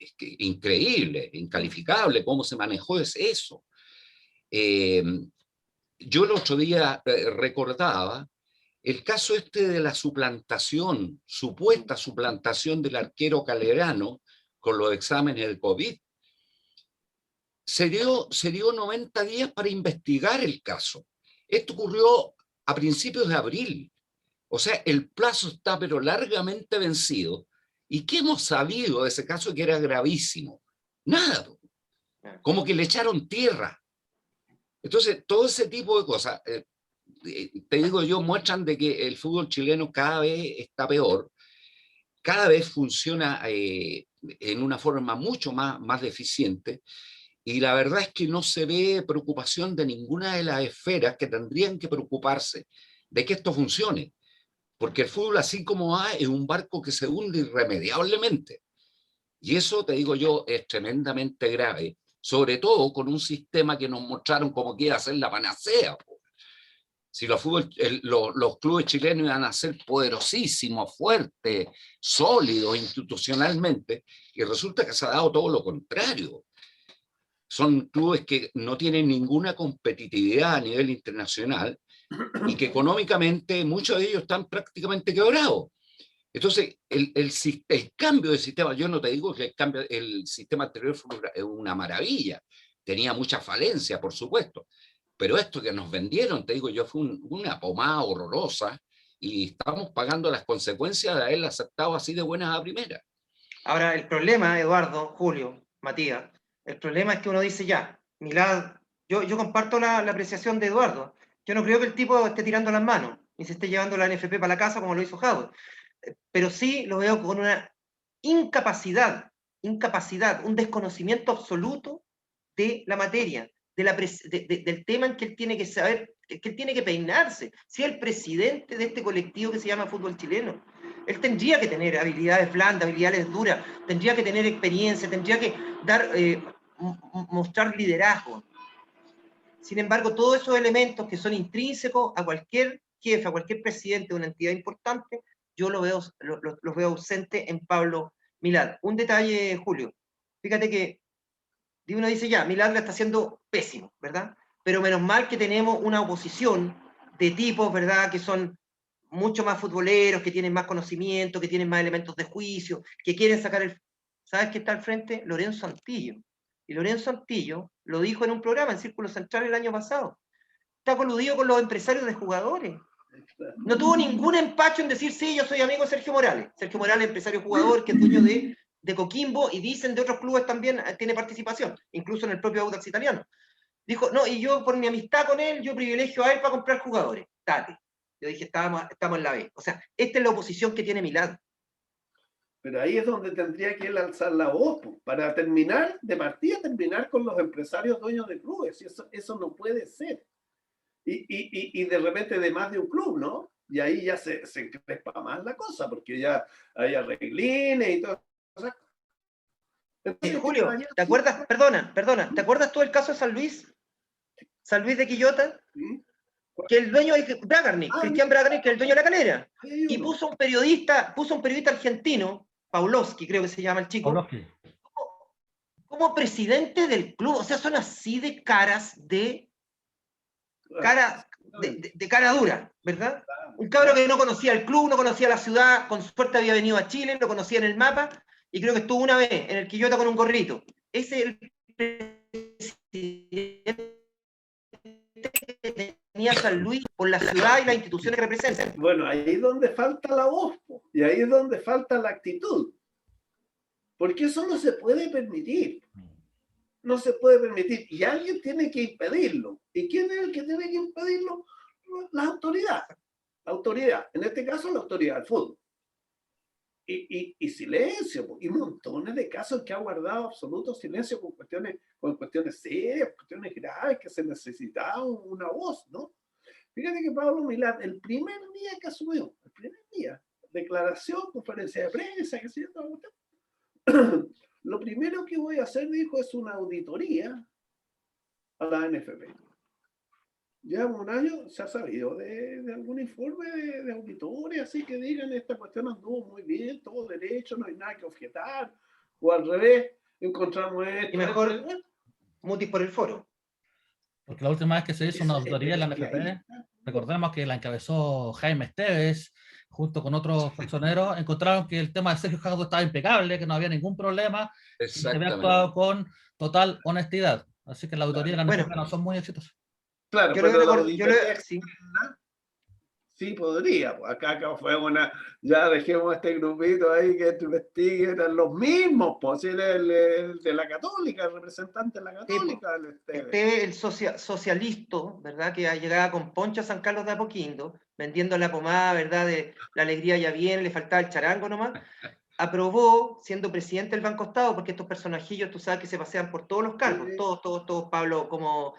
Eso increíble, incalificable, cómo se manejó eso. Yo el otro día recordaba el caso de la suplantación, supuesta suplantación del arquero Calderano con los exámenes del COVID. Se dio 90 días para investigar el caso. Esto ocurrió a principios de abril. O sea, el plazo está pero largamente vencido. ¿Y qué hemos sabido de ese caso que era gravísimo? Nada. Como que le echaron tierra. Entonces, todo ese tipo de cosas, te digo yo, muestran de que el fútbol chileno cada vez está peor, cada vez funciona en una forma mucho más deficiente, y la verdad es que no se ve preocupación de ninguna de las esferas que tendrían que preocuparse de que esto funcione, porque el fútbol, así como va, es un barco que se hunde irremediablemente, y eso, te digo yo, es tremendamente grave, sobre todo con un sistema que nos mostraron como que iba a ser la panacea. Si los clubes chilenos iban a ser poderosísimos, fuertes, sólidos institucionalmente, y resulta que se ha dado todo lo contrario. Son clubes que no tienen ninguna competitividad a nivel internacional y que económicamente muchos de ellos están prácticamente quebrados. Entonces, el cambio de sistema, yo no te digo que el sistema anterior fue una maravilla, tenía mucha falencia, por supuesto, pero esto que nos vendieron, te digo yo, fue una pomada horrorosa y estamos pagando las consecuencias de haberla aceptado así de buenas a primeras. Ahora, el problema, Eduardo, Julio, Matías, el problema es que uno dice ya, Milad, yo comparto la apreciación de Eduardo. Yo no creo que el tipo esté tirando las manos, ni se esté llevando la NFP para la casa como lo hizo Jadwe. Pero sí lo veo con una incapacidad, un desconocimiento absoluto de la materia, del tema en que él tiene que saber, que él tiene que peinarse. Si es el presidente de este colectivo que se llama fútbol chileno, él tendría que tener habilidades blandas, habilidades duras, tendría que tener experiencia, tendría que mostrar liderazgo. Sin embargo, todos esos elementos que son intrínsecos a cualquier jefe, a cualquier presidente de una entidad importante, yo los veo ausentes en Pablo Milad. Un detalle, Julio. Fíjate que uno dice ya, Milad la está haciendo pésimo, ¿verdad? Pero menos mal que tenemos una oposición de tipos, ¿verdad?, que son mucho más futboleros, que tienen más conocimiento, que tienen más elementos de juicio, que quieren sacar el... ¿Sabes qué está al frente? Lorenzo Antillo. Y Lorenzo Antillo lo dijo en un programa en Círculo Central el año pasado. Está coludido con los empresarios de jugadores. No tuvo ningún empacho en decir, sí, yo soy amigo de Sergio Morales. Sergio Morales, empresario jugador, que es dueño de Coquimbo, y dicen de otros clubes también tiene participación, incluso en el propio Audax Italiano. Dijo, no, y yo por mi amistad con él, yo privilegio a él para comprar jugadores. Date. Yo dije, estamos en la B. O sea, esta es la oposición que tiene Milad. Pero ahí es donde tendría que él alzar la voz, pues, para terminar, de partida, terminar con los empresarios dueños de clubes. Eso no puede ser. Y de repente de más de un club, ¿no? Y ahí ya se encrespa más la cosa, porque ya hay arreglines y todo. Julio, ¿te acuerdas? Perdona, ¿te acuerdas tú del caso de San Luis? San Luis de Quillota, ¿Sí? que el dueño es Bragarnik, Cristian Bragarnik, que es el dueño de La Calera, y puso un periodista argentino, Pawlowski, creo que se llama el chico, como presidente del club. O sea, son así de caras de cara dura, ¿verdad? Un cabro que no conocía el club, no conocía la ciudad, con suerte había venido a Chile, lo conocía en el mapa, y creo que estuvo una vez en el Quillota con un gorrito. Ese es el presidente que tenía San Luis por la ciudad y las instituciones que representan. Bueno, ahí es donde falta la voz, y ahí es donde falta la actitud. Porque eso no se puede permitir. No se puede permitir. Y alguien tiene que impedirlo. ¿Y quién es el que tiene que impedirlo? Las autoridades. La autoridad. En este caso, la autoridad del fútbol. Y silencio. Y montones de casos que ha guardado absoluto silencio con cuestiones serias, cuestiones graves, que se necesitaba una voz, ¿no? Fíjate que Pablo Milad, el primer día que asumió, el primer día, declaración, conferencia de prensa, que se yo, lo primero que voy a hacer, dijo, es una auditoría a la NFP. Ya un año se ha sabido de algún informe de auditores, así que digan, esta cuestión anduvo muy bien, todo derecho, no hay nada que objetar, o al revés, encontramos esto. Y mejor, mutis por el foro. Porque la última vez que se hizo una auditoría en la NFP, recordemos que la encabezó Jaime Esteves, junto con otros personeros, encontraron que el tema de Sergio Jadwe estaba impecable, que no había ningún problema, y se había actuado con total honestidad. Así que la auditoría de la NFP no son muy exitosas. Claro, pero la auditoría externa sí podría. Pues acá fue ya dejemos este grupito ahí que investiguen, eran los mismos, pues el de la Católica, el representante de la Católica. El socialista, ¿verdad? Que llegaba con poncho a San Carlos de Apoquindo, vendiendo la pomada, ¿verdad? De la alegría ya viene, le faltaba el charango nomás. Aprobó, siendo presidente del Banco Estado, porque estos personajillos, tú sabes que se pasean por todos los cargos, todos, Pablo, como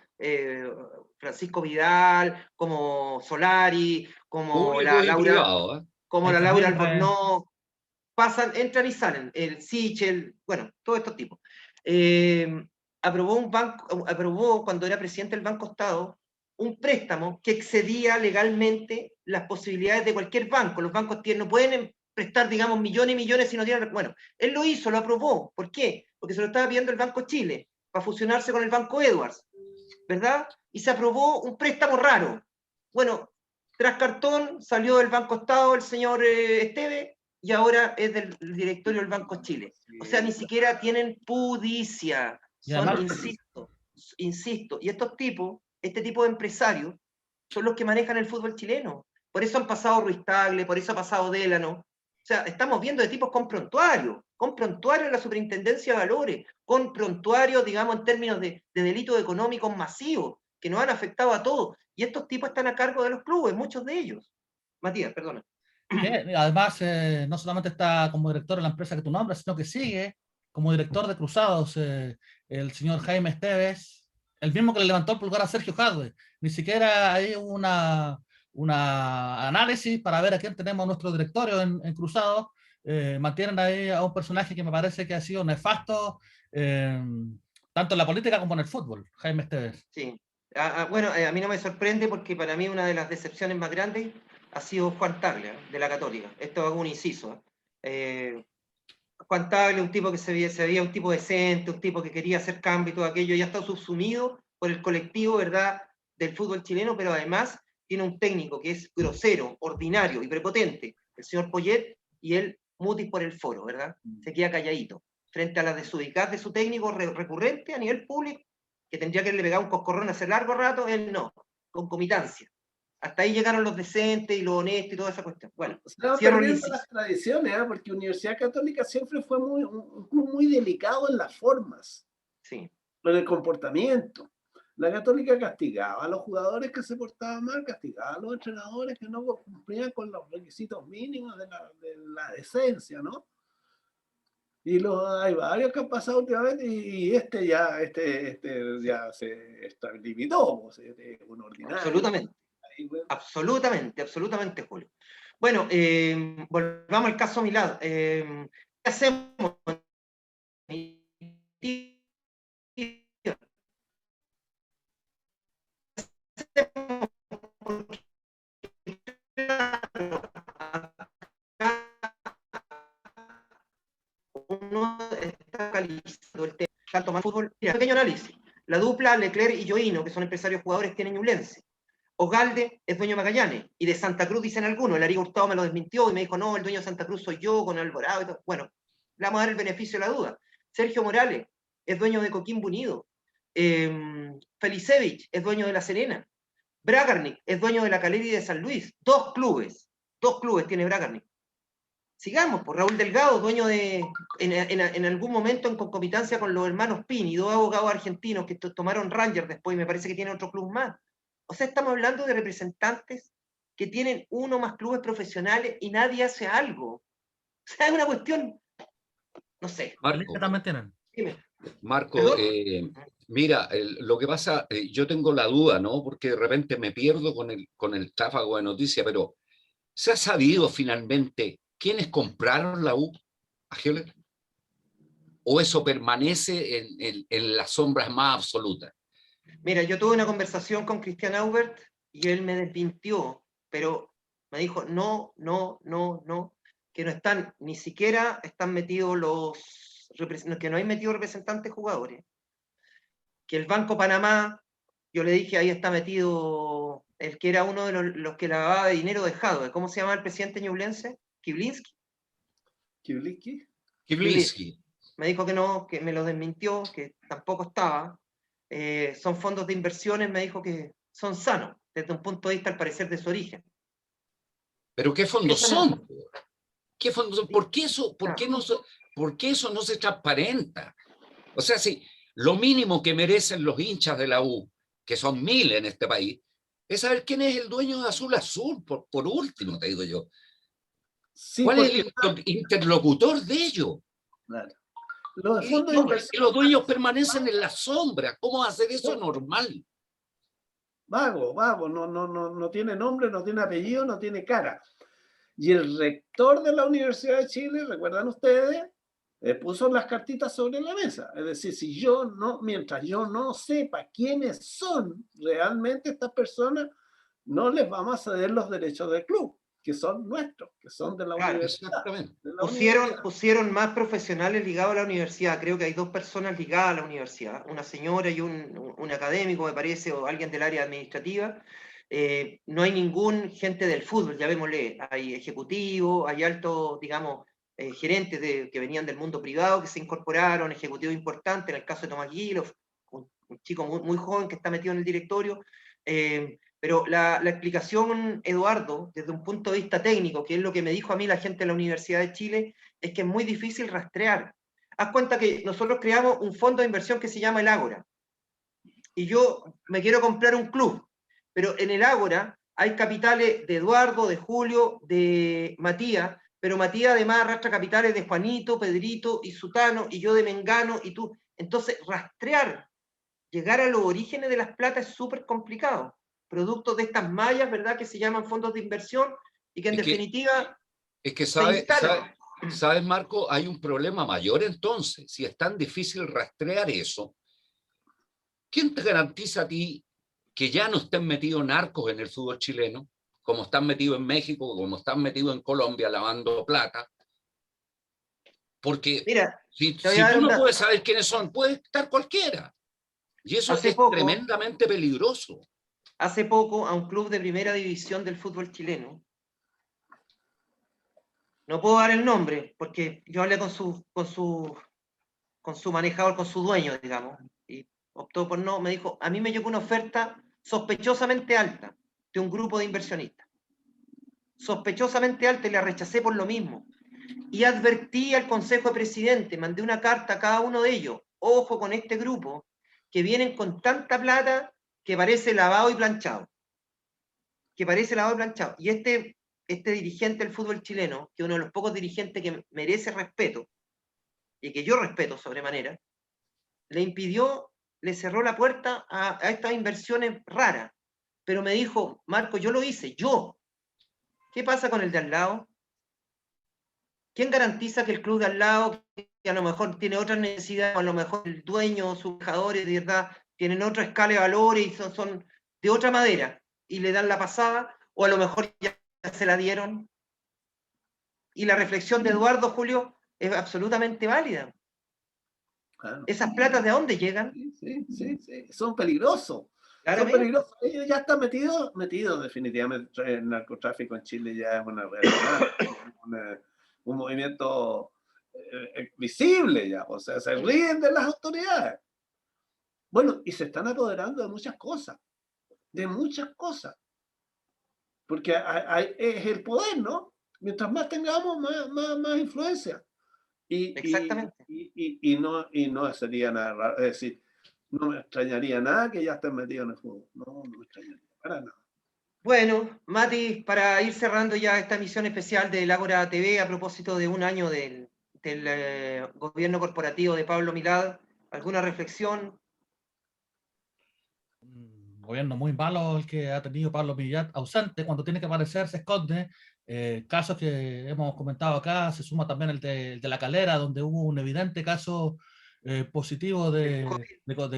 Francisco Vidal, como Solari, como la Laura, la Laura Albornoz, entran y salen, el Sichel, bueno, todos estos tipos. Aprobó cuando era presidente del Banco Estado, un préstamo que excedía legalmente las posibilidades de cualquier banco. Los bancos no pueden prestar, digamos, millones y millones si no tienen... Bueno, él lo hizo, lo aprobó. ¿Por qué? Porque se lo estaba pidiendo el Banco Chile para fusionarse con el Banco Edwards, ¿verdad? Y se aprobó un préstamo raro. Bueno, tras cartón salió del Banco Estado el señor Esteve y ahora es del directorio del Banco Chile. O sea, ni siquiera tienen pudicia. Son, insisto, y estos tipos, este tipo de empresarios, son los que manejan el fútbol chileno. Por eso han pasado Ruiz Tagle, por eso ha pasado Délano. O sea, estamos viendo de tipos con prontuario en la Superintendencia de Valores, con prontuario, digamos, en términos de delitos económicos masivos, que nos han afectado a todos. Y estos tipos están a cargo de los clubes, muchos de ellos. Matías, perdona. Además, no solamente está como director de la empresa que tú nombras, sino que sigue como director de Cruzados el señor Jaime Esteves, el mismo que le levantó el pulgar a Sergio Jadwe. Ni siquiera hay una análisis para ver a quién tenemos nuestro directorio en Cruzados. Mantienen ahí a un personaje que me parece que ha sido nefasto, tanto en la política como en el fútbol, Jaime Esteves. Sí. Bueno, a mí no me sorprende porque para mí una de las decepciones más grandes ha sido Juan Tagle, de la Católica. Esto es un inciso. Juan Tagle, un tipo que se veía un tipo decente, un tipo que quería hacer cambio y todo aquello, ya está subsumido por el colectivo, ¿verdad?, del fútbol chileno, pero además tiene un técnico que es grosero, ordinario y prepotente, el señor Poyet, y él mutis por el foro, ¿verdad? Se queda calladito, frente a las desubicadas de su técnico recurrente a nivel público, que tendría que le pegar un coscorrón hace largo rato, él no, concomitancia. Hasta ahí llegaron los decentes y los honestos y toda esa cuestión. Bueno, se van perdiendo las tradiciones, porque Universidad Católica siempre fue un club muy delicado en las formas, sí, en el comportamiento. La Católica castigaba a los jugadores que se portaban mal, castigaba a los entrenadores que no cumplían con los requisitos mínimos de la decencia, ¿no? Y hay varios que han pasado últimamente y este ya se limitó, pues, un ordinario. Absolutamente. Absolutamente, Julio. Bueno, volvamos al caso Milad. ¿Qué hacemos? Uno está calizando el tema, tanto más fútbol. Mira, pequeño análisis. La dupla Leclerc y Joino, que son empresarios jugadores, tienen Ñublense. Ogalde es dueño de Magallanes, y de Santa Cruz dicen algunos. El Ari Hurtado me lo desmintió y me dijo, no, el dueño de Santa Cruz soy yo, con Alvarado y todo. Bueno, le vamos a dar el beneficio de la duda. Sergio Morales es dueño de Coquimbo Unido. Felicevich es dueño de La Serena. Bragarnik es dueño de La Calera y de San Luis. Dos clubes tiene Bragarnik. Sigamos, por Raúl Delgado, dueño de, en algún momento en concomitancia con los hermanos Pini, dos abogados argentinos que tomaron Rangers después, y me parece que tienen otro club más. O sea, estamos hablando de representantes que tienen uno más clubes profesionales y nadie hace algo. O sea, es una cuestión, no sé. Marco, también tienen. Dime. Marco, mira, lo que pasa, yo tengo la duda, ¿no? Porque de repente me pierdo con el tráfago de noticias, pero ¿se ha sabido finalmente quiénes compraron la U a Hewlett? ¿O eso permanece en las sombras más absolutas? Mira, yo tuve una conversación con Christian Aubert y él me desmintió, pero me dijo, no, que no están, ni siquiera están metidos que no hay metido representantes jugadores. Que el Banco Panamá, yo le dije, ahí está metido el que era uno de los que lavaba de dinero dejado. ¿Cómo se llama el presidente ñublense? ¿Kiblinski? Kiblinski. Me dijo que no, que me lo desmintió, que tampoco estaba. Son fondos de inversiones, me dijo que son sanos, desde un punto de vista, al parecer, de su origen. ¿Pero qué fondos son? ¿Qué fondos son? ¿Por qué eso no se transparenta? O sea, si lo mínimo que merecen los hinchas de la U, que son 1000 en este país, es saber quién es el dueño de Azul Azul, por último, te digo yo. Sí, ¿cuál es el interlocutor de ello? Claro. Los dueños permanecen en la sombra. ¿Cómo hacer eso normal? Vago, no tiene nombre, no tiene apellido, no tiene cara. Y el rector de la Universidad de Chile, ¿recuerdan ustedes? puso las cartitas sobre la mesa. Es decir, si yo no, mientras yo no sepa quiénes son realmente estas personas, no les vamos a ceder los derechos del club, que son nuestros, que son de la Claro, universidad. Exactamente. De la universidad. Pusieron más profesionales ligados a la universidad. Creo que hay 2 personas ligadas a la universidad, una señora y un académico, me parece, o alguien del área administrativa. No hay ningún gente del fútbol, llamémosle. Hay ejecutivos, hay altos, digamos, gerentes que venían del mundo privado que se incorporaron, ejecutivos importantes, en el caso de Tomás Guilov, un chico muy joven que está metido en el directorio. Pero la explicación, Eduardo, desde un punto de vista técnico, que es lo que me dijo a mí la gente de la Universidad de Chile, es que es muy difícil rastrear. Haz cuenta que nosotros creamos un fondo de inversión que se llama el Ágora. Y yo me quiero comprar un club, pero en el Ágora hay capitales de Eduardo, de Julio, de Matías, pero Matías además arrastra capitales de Juanito, Pedrito y Sutano, y yo de Mengano, y tú. Entonces, rastrear, llegar a los orígenes de las plata es súper complicado. Productos de estas mallas, ¿verdad?, que se llaman fondos de inversión y que en definitiva es que se instalan. ¿Sabes, Marco? Hay un problema mayor entonces. Si es tan difícil rastrear eso, ¿quién te garantiza a ti que ya no estén metidos narcos en el fútbol chileno, como están metidos en México, como están metidos en Colombia lavando plata? Porque Mira, si te voy a dar tú no una... puedes saber quiénes son, puede estar cualquiera. Y eso Hace es poco, tremendamente peligroso. hace poco, a un club de primera división del fútbol chileno, no puedo dar el nombre, porque yo hablé con su manejador, con su dueño, digamos, y optó por no, me dijo, a mí me llegó una oferta sospechosamente alta de un grupo de inversionistas. Sospechosamente alta, y la rechacé por lo mismo. Y advertí al Consejo de Presidente, mandé una carta a cada uno de ellos, ojo con este grupo, que vienen con tanta plata que parece lavado y planchado. Que parece lavado y planchado. Y este dirigente del fútbol chileno, que es uno de los pocos dirigentes que merece respeto, y que yo respeto sobremanera, le impidió, le cerró la puerta a estas inversiones raras. Pero me dijo, Marco, yo lo hice, yo. ¿Qué pasa con el de al lado? ¿Quién garantiza que el club de al lado, que a lo mejor tiene otras necesidades, o a lo mejor el dueño, sus trabajadores, de verdad, tienen otra escala de valores y son de otra madera, y le dan la pasada, o a lo mejor ya se la dieron? Y la reflexión de Eduardo, Julio, es absolutamente válida. Claro. ¿Esas platas de dónde llegan? Sí. Son peligrosos. Claramente. Son peligrosos. Ellos ya están metidos definitivamente. El narcotráfico en Chile ya es una realidad. Un movimiento visible ya. O sea, se ríen de las autoridades. Bueno, y se están apoderando de muchas cosas. De muchas cosas. Porque es el poder, ¿no? Mientras más tengamos, más influencia. Exactamente. Y no sería nada raro. Es decir, no me extrañaría nada que ya estén metidos en el fútbol. No me extrañaría para nada. Bueno, Mati, para ir cerrando ya esta emisión especial del Ágora TV a propósito de un año del gobierno corporativo de Pablo Milad, ¿alguna reflexión? Un gobierno muy malo el que ha tenido Pablo Milad, ausente, cuando tiene que aparecer se esconde. Casos que hemos comentado acá, se suma también el de La Calera, donde hubo un evidente caso positivo de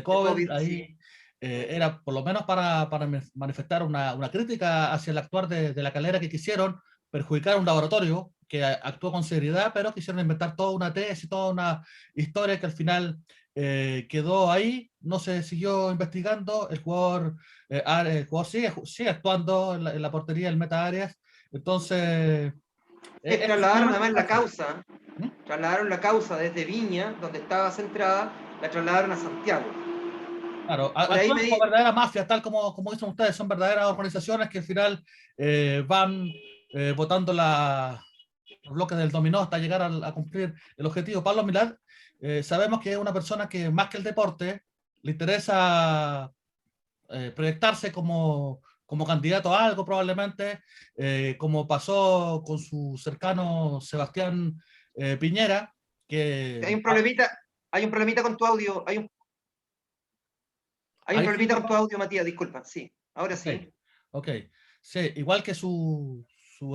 COVID. Ahí sí. era por lo menos para manifestar una crítica hacia el actuar de La Calera, que quisieron perjudicar a un laboratorio que actuó con seriedad, pero quisieron inventar toda una tesis, toda una historia que al final quedó ahí, no se siguió investigando. El jugador sigue actuando en la portería del Meta Arias. Entonces, Trasladaron además la causa, ¿Mm? trasladaron la causa desde Viña, donde estaba centrada, la trasladaron a Santiago. Claro, Por ahí actúan como verdaderas mafias, tal como dicen ustedes, son verdaderas organizaciones que al final van votando los bloques del dominó hasta llegar a cumplir el objetivo. Pablo Milad, sabemos que es una persona que más que el deporte le interesa proyectarse como candidato a algo probablemente, como pasó con su cercano Sebastián Piñera, que... Hay un problemita con tu audio, hay un problemita con tu audio, Matías, disculpa, sí, ahora sí. Ok, sí, igual que su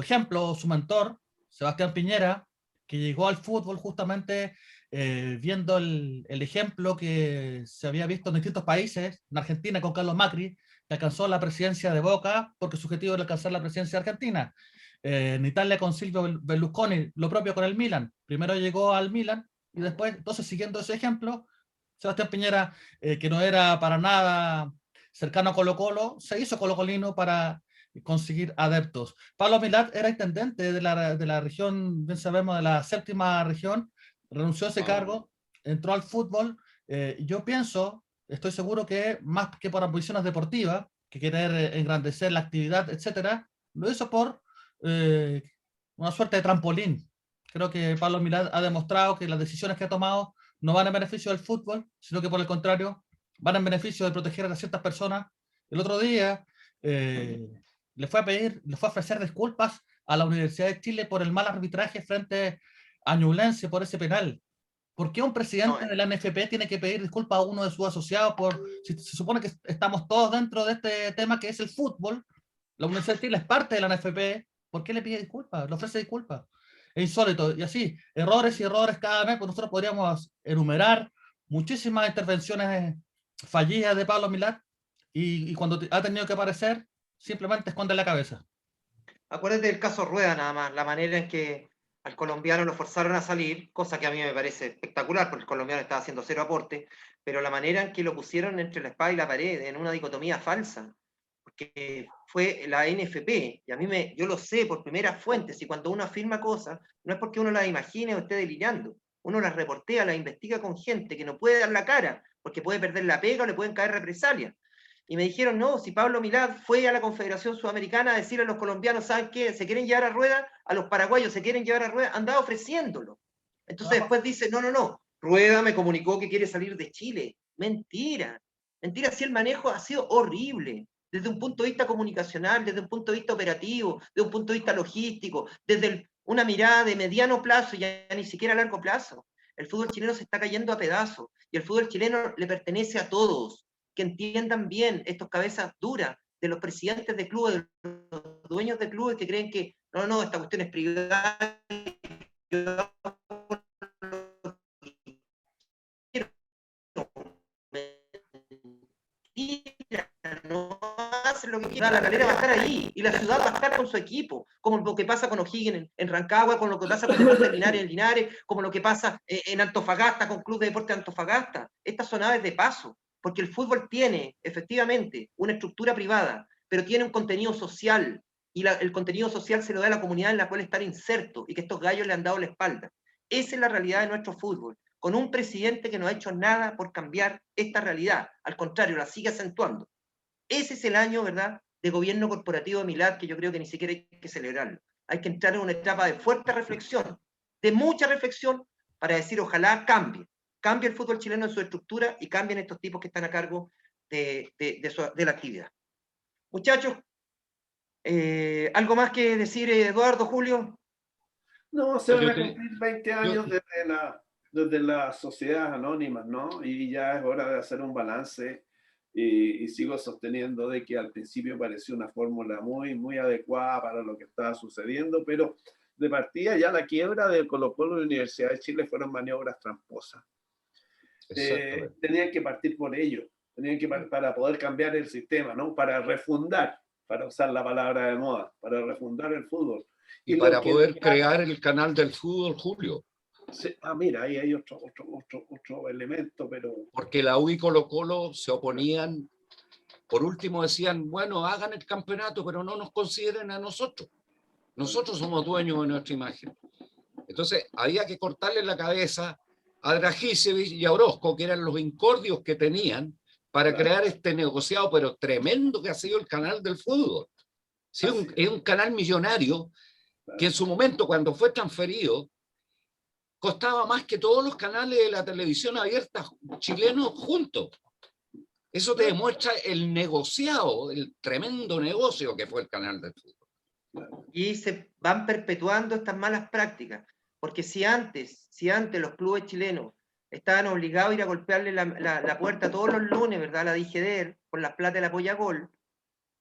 ejemplo, su mentor, Sebastián Piñera, que llegó al fútbol justamente viendo el ejemplo que se había visto en distintos países, en Argentina con Carlos Macri, que alcanzó la presidencia de Boca porque su objetivo era alcanzar la presidencia de Argentina. En Italia con Silvio Berlusconi, lo propio con el Milan. Primero llegó al Milan y después, entonces siguiendo ese ejemplo, Sebastián Piñera, que no era para nada cercano a Colo-Colo, se hizo colocolino para conseguir adeptos. Pablo Milad era intendente de la región, bien sabemos, de la séptima región, renunció a ese cargo, entró al fútbol. Yo pienso, estoy seguro que más que por ambiciones deportivas, que querer engrandecer la actividad, etcétera, lo hizo por una suerte de trampolín. Creo que Pablo Milad ha demostrado que las decisiones que ha tomado no van en beneficio del fútbol, sino que por el contrario, van en beneficio de proteger a ciertas personas. El otro día le fue a ofrecer disculpas a la Universidad de Chile por el mal arbitraje frente a Ñublense por ese penal. ¿Por qué un presidente de la NFP tiene que pedir disculpas a uno de sus asociados si se supone que estamos todos dentro de este tema que es el fútbol? La Universidad de Chile es parte de la NFP. ¿Por qué le pide disculpas? Le ofrece disculpas. Es insólito. Y así, errores y errores cada mes, pues nosotros podríamos enumerar muchísimas intervenciones fallidas de Pablo Milad y cuando ha tenido que aparecer, simplemente esconde la cabeza. Acuérdate del caso Rueda nada más, la manera en que al colombiano lo forzaron a salir, cosa que a mí me parece espectacular, porque el colombiano estaba haciendo cero aporte, pero la manera en que lo pusieron entre la espada y la pared, en una dicotomía falsa, porque fue la NFP, y a mí yo lo sé por primeras fuentes, y cuando uno afirma cosas, no es porque uno las imagine o esté delirando, uno las reportea, las investiga con gente que no puede dar la cara, porque puede perder la pega o le pueden caer represalias. Y me dijeron, no, si Pablo Milad fue a la Confederación Sudamericana a decirle a los colombianos, ¿saben qué? ¿Se quieren llevar a Rueda? A los paraguayos se quieren llevar a Rueda, andaba ofreciéndolo. Entonces después dice, no, Rueda me comunicó que quiere salir de Chile. Mentira, mentira, si el manejo ha sido horrible, desde un punto de vista comunicacional, desde un punto de vista operativo, desde un punto de vista logístico, desde una mirada de mediano plazo, ya ni siquiera a largo plazo. El fútbol chileno se está cayendo a pedazos, y el fútbol chileno le pertenece a todos. Que entiendan bien estos cabezas duras de los presidentes de clubes, de los dueños de clubes que creen que no, esta cuestión es privada, no hacen lo que quieran, la Calera va a estar ahí y la ciudad va a estar con su equipo, como lo que pasa con O'Higgins en Rancagua, como lo que pasa con Deportes Linares en Linares, como lo que pasa en Antofagasta con Club de Deportes de Antofagasta. Estas son aves de paso, porque el fútbol tiene efectivamente una estructura privada, pero tiene un contenido social, y el contenido social se lo da a la comunidad en la cual estar inserto, y que estos gallos le han dado la espalda. Esa es la realidad de nuestro fútbol, con un presidente que no ha hecho nada por cambiar esta realidad, al contrario, la sigue acentuando. Ese es el año, ¿verdad?, de gobierno corporativo de Milad, que yo creo que ni siquiera hay que celebrarlo. Hay que entrar en una etapa de fuerte reflexión, de mucha reflexión, para decir, ojalá cambie el fútbol chileno en su estructura y cambien estos tipos que están a cargo de la actividad. Muchachos, ¿algo más que decir, Eduardo, Julio? No, se van a cumplir 20 años desde las sociedades anónimas, ¿no? Y ya es hora de hacer un balance. Y sigo sosteniendo de que al principio pareció una fórmula muy adecuada para lo que estaba sucediendo, pero de partida ya la quiebra de Colo-Colo y la Universidad de Chile fueron maniobras tramposas. Tenían que partir por ello, para poder cambiar el sistema, ¿no? Para refundar, para usar la palabra de moda, para refundar el fútbol. Y para poder crear el canal del fútbol, Julio. Mira, ahí hay otro elemento, pero... Porque la U y Colo-Colo se oponían, por último decían, bueno, hagan el campeonato, pero no nos consideren a nosotros. Nosotros somos dueños de nuestra imagen. Entonces, había que cortarle la cabeza a Dragicevic y a Orozco, que eran los incordios que tenían para crear este negociado, pero tremendo que ha sido el canal del fútbol. Sí, es un canal millonario que en su momento, cuando fue transferido, costaba más que todos los canales de la televisión abierta chilenos juntos. Eso te demuestra el negociado, el tremendo negocio que fue el canal del fútbol. Y se van perpetuando estas malas prácticas, porque si antes los clubes chilenos estaban obligados a ir a golpearle la puerta todos los lunes, ¿verdad?, a la DIGEDER, por las plata de la Polla Gol,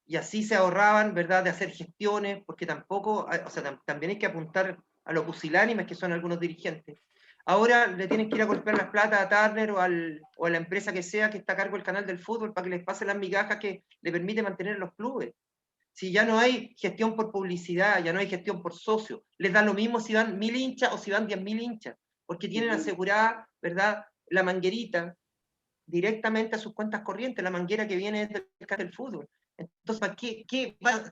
y así se ahorraban, ¿verdad?, de hacer gestiones, porque tampoco, o sea, también hay que apuntar a los pusilánimes que son algunos dirigentes. Ahora le tienen que ir a golpear las plata a Turner o a la empresa que sea que está a cargo del canal del fútbol para que les pase las migajas que le permite mantener los clubes. Si ya no hay gestión por publicidad, ya no hay gestión por socio, les da lo mismo si van 1000 hinchas o si van 10.000 hinchas, porque tienen asegurada, ¿verdad?, la manguerita directamente a sus cuentas corrientes, la manguera que viene del canal del fútbol. Entonces,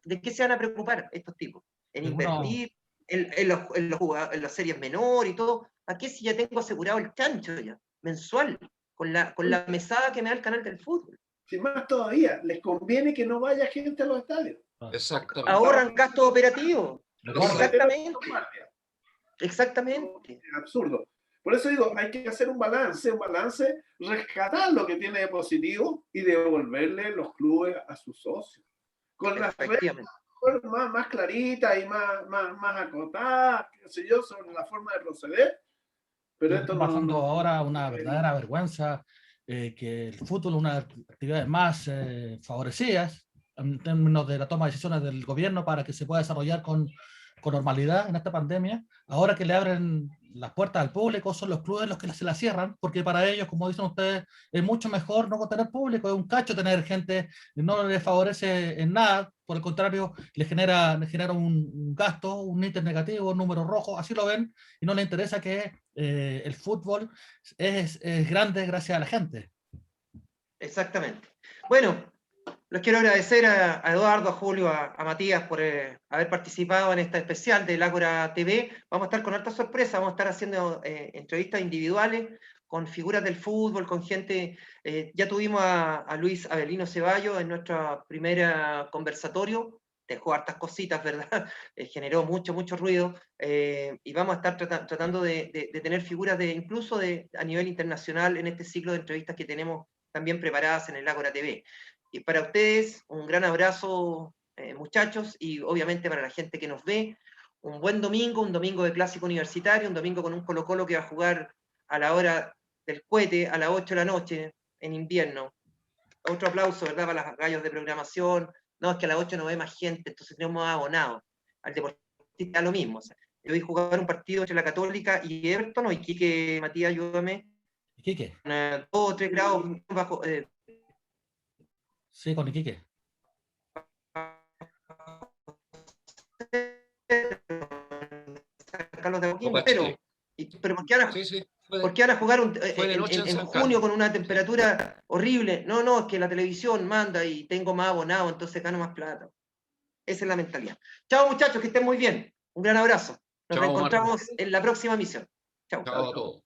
¿de qué se van a preocupar estos tipos? En invertir en las series menores y todo. ¿A qué si ya tengo asegurado el chancho ya, mensual, con la mesada que me da el canal del fútbol? Si más todavía, les conviene que no vaya gente a los estadios. Exactamente. Ahorran gastos operativos. Exactamente. Exactamente. Es absurdo. Por eso digo, hay que hacer un balance, rescatar lo que tiene de positivo y devolverle los clubes a sus socios. Con las reglas más claritas y más acotadas, qué sé yo, sobre la forma de proceder. Pero esto está pasando ahora una verdadera vergüenza, que el fútbol es una de las actividades más favorecidas en términos de la toma de decisiones del gobierno para que se pueda desarrollar con normalidad en esta pandemia. Ahora que le abren las puertas al público, son los clubes los que se las cierran, porque para ellos, como dicen ustedes, es mucho mejor no tener público, es un cacho tener gente, no les favorece en nada, por el contrario, les genera un gasto, un ítem negativo, un número rojo, así lo ven, y no les interesa que el fútbol es grande gracias a la gente. Exactamente. Bueno, les quiero agradecer a Eduardo, a Julio, a Matías por haber participado en esta especial del Ágora TV. Vamos a estar con harta sorpresa, vamos a estar haciendo entrevistas individuales con figuras del fútbol, con gente. Ya tuvimos a Luis Avelino Ceballos en nuestro primer conversatorio, dejó hartas cositas, ¿verdad? Generó mucho ruido, y vamos a estar tratando de tener figuras incluso a nivel internacional en este ciclo de entrevistas que tenemos también preparadas en el Ágora TV. Y para ustedes, un gran abrazo, muchachos, y obviamente para la gente que nos ve, un buen domingo, un domingo de clásico universitario, un domingo con un Colo-Colo que va a jugar a la hora del cohete, a las 8 de la noche, en invierno. Otro aplauso, ¿verdad?, para los gallos de programación. No, es que a las 8 no ve más gente, entonces tenemos más abonado. Al deportista lo mismo. O sea, yo vi jugar un partido entre la Católica y Everton, o Iquique, Matías, ayúdame. ¿Iquique? 2 o 3 grados bajo. Sí, con Iquique. Carlos de Joaquín, pero ¿por qué van a jugar en junio con una temperatura horrible? No, es que la televisión manda y tengo más abonado, entonces gano más plata. Esa es la mentalidad. Chao, muchachos, que estén muy bien. Un gran abrazo. Nos reencontramos en la próxima misión. Chao. Chao a todos.